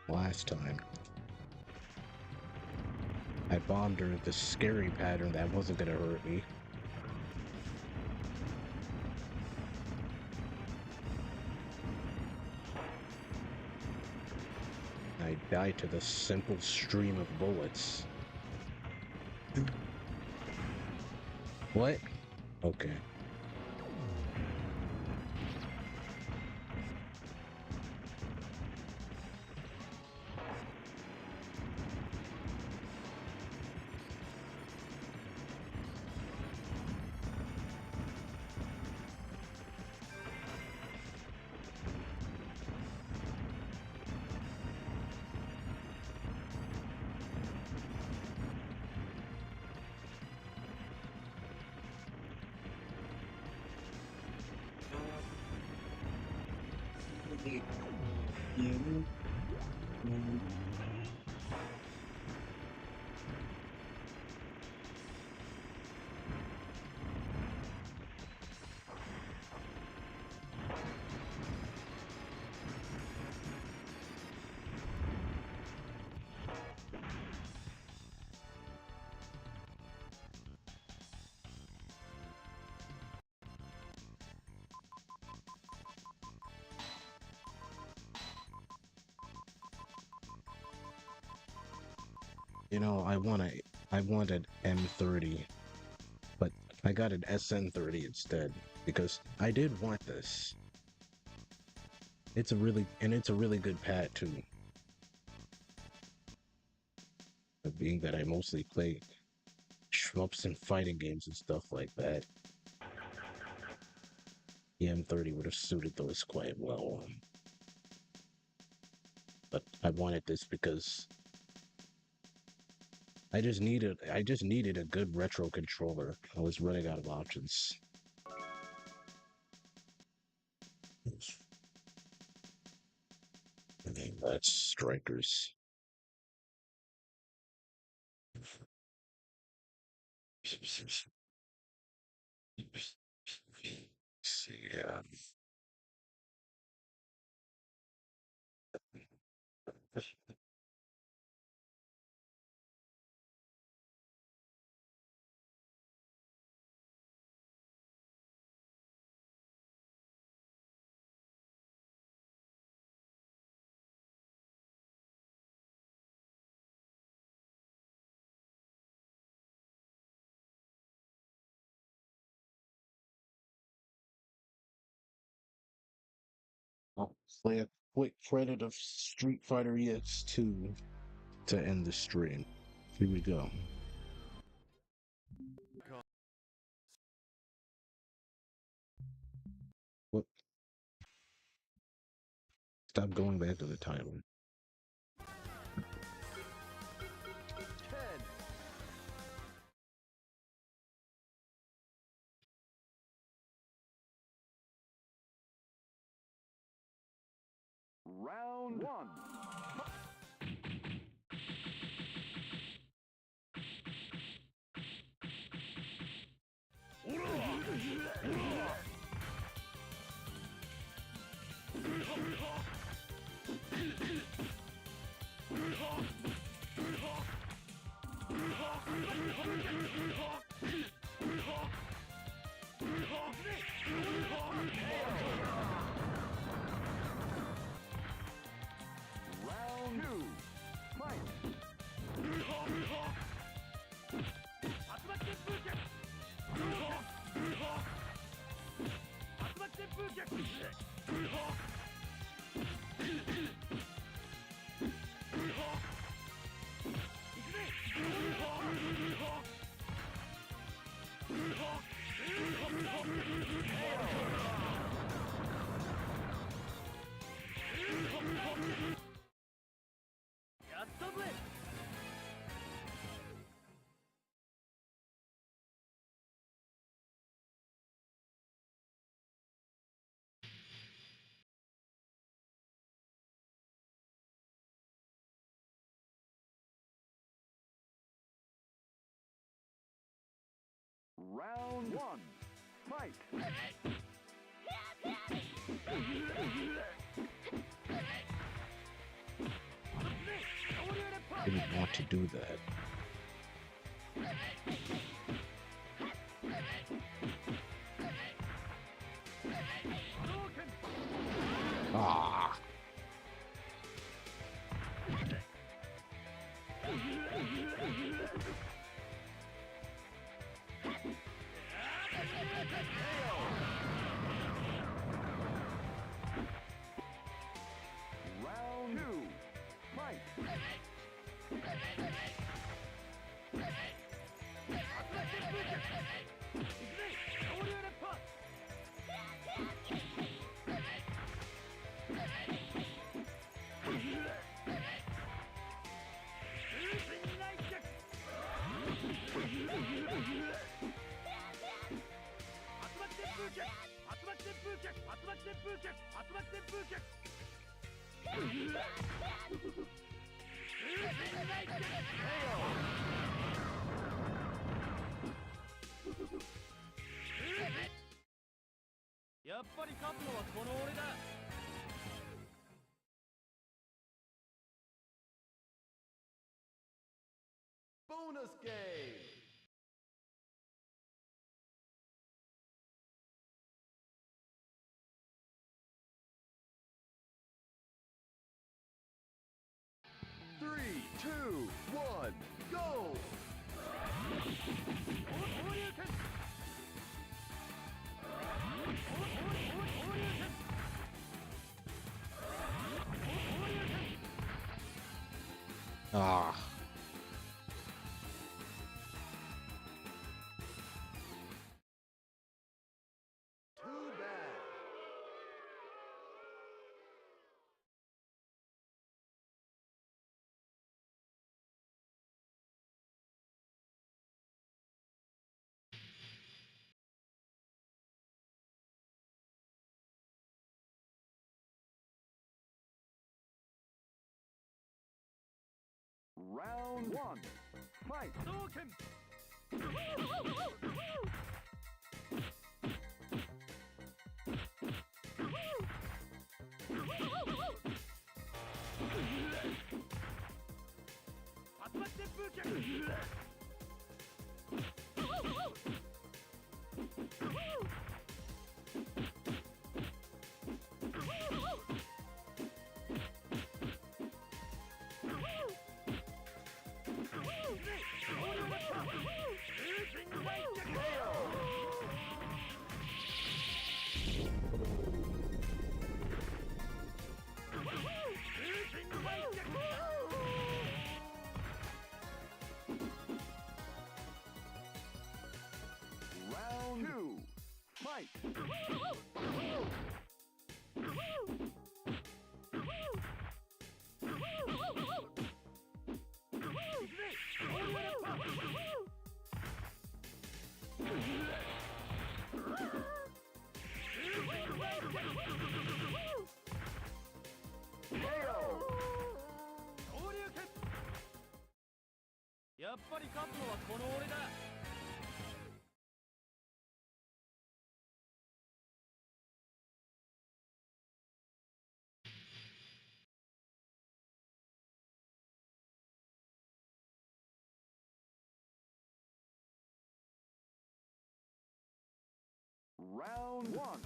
Last time. I bombed her with this scary pattern that wasn't gonna hurt me. die to the simple stream of bullets. What? Okay. You know, I wanted M30, but I got an SN30 instead because I did want this. It's a really good pad too. But being that I mostly play shmups and fighting games and stuff like that, the M30 would have suited those quite well. But I wanted this because I just needed a good retro controller. I was running out of options. That's strikers. Yeah. I'll play a quick credit of Street Fighter EX2 to end the stream. Here we go. What? Stop going back to the title.
Round one. Round two. Fight. Round one. Fight.
Didn't want to do that. Ah.
やっぱり勝つのはこの俺だ。
Bonus game. Three, two, one, go!
Ah.
Too bad. Round one. Fight. Hadouken! Round two. Fight. KO.
やっぱり勝つのはこの俺だ。
Round one.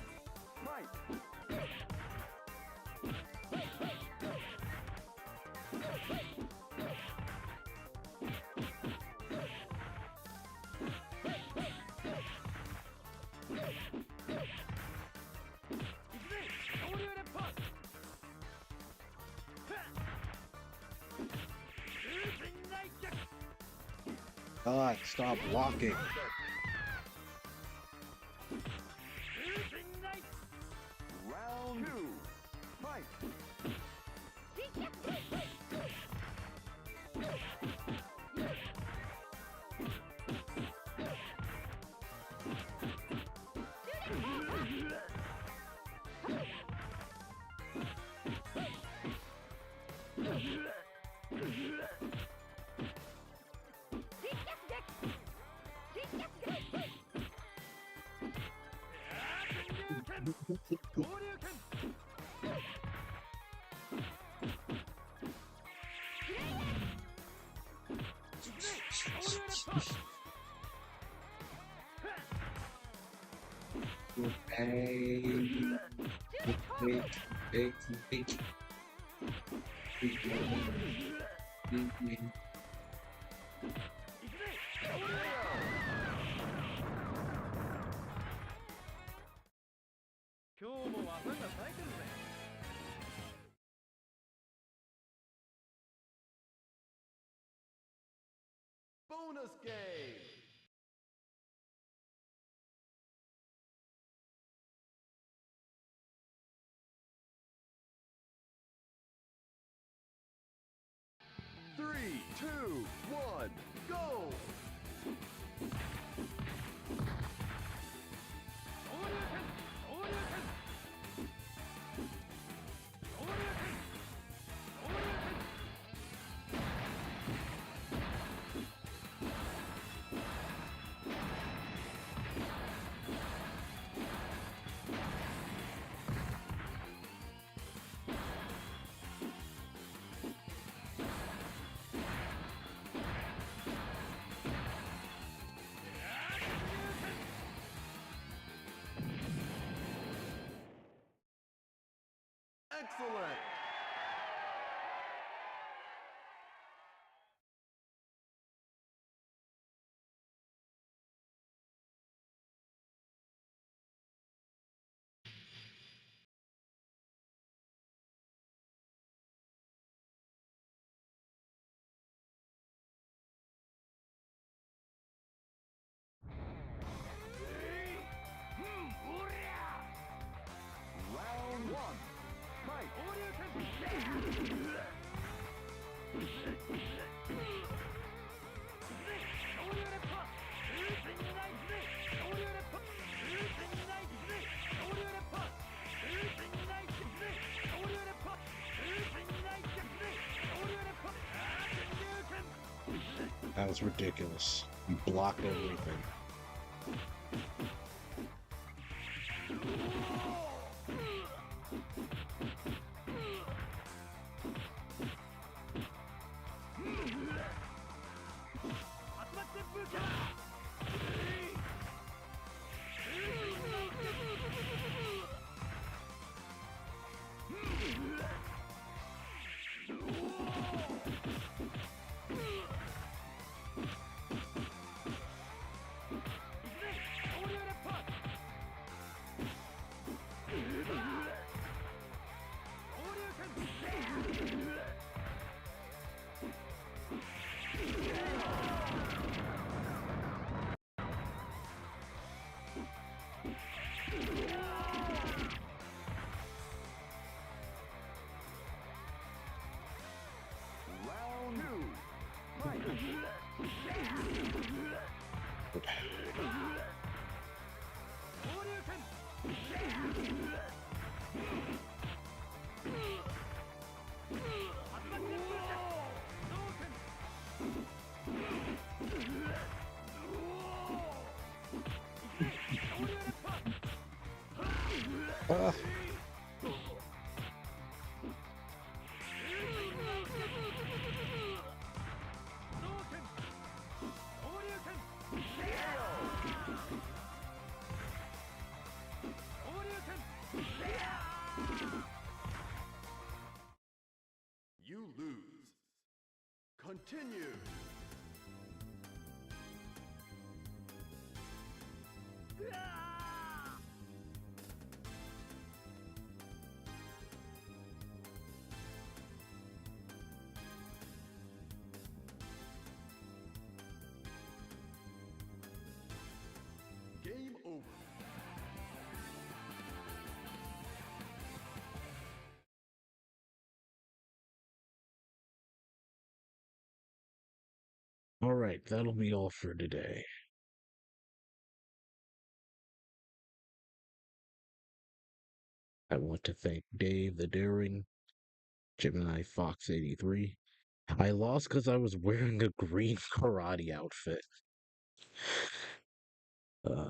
Fight.
God, stop walking.
Round two. Fight. Bonus game. 3, 2, 1, go!
昇竜拳昇竜拳昇竜拳昇竜拳
Excellent! Round 1, fight!
昇竜拳昇竜レッパ風船にないずれ昇竜レッパ風船にないずれ昇竜レッパ風船にないずれ昇竜レッパ風船にないずれ昇竜レッパ昇竜拳
That was ridiculous. You blocked everything.
Round 2, fight!
Ah.
You lose. Continue. Game over.
All right, that'll be all for today. I want to thank Dave the Daring, Gemini Fox 83. I lost because I was wearing a green karate outfit. Uh,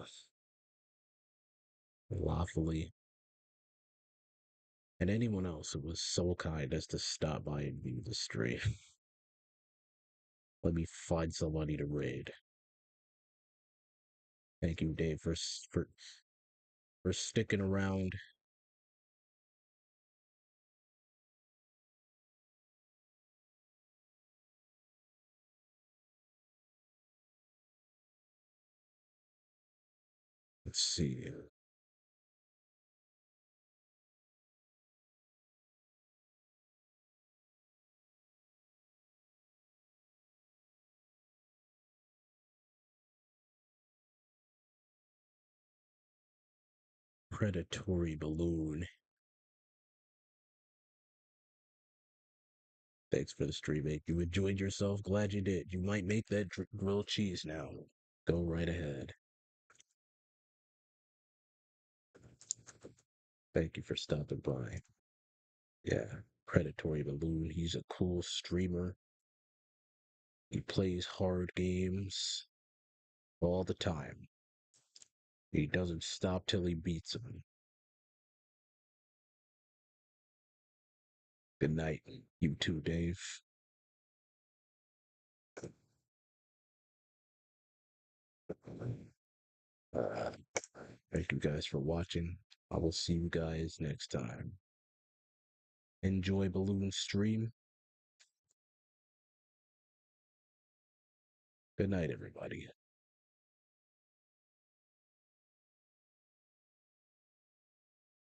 Lawfully. And anyone else who was so kind as to stop by and view the stream. Let me find somebody to raid. Thank you, Dave, for sticking around. Let's see. Predatory balloon. Thanks for the stream, mate. You enjoyed yourself. Glad you did. You might make that grilled cheese now. Go right ahead. Thank you for stopping by. Yeah, Predatory Balloon. He's a cool streamer. He plays hard games all the time. He doesn't stop till he beats them. Good night, you too, Dave. Thank you guys for watching. I will see you guys next time. Enjoy Balloon Stream. Good night, everybody.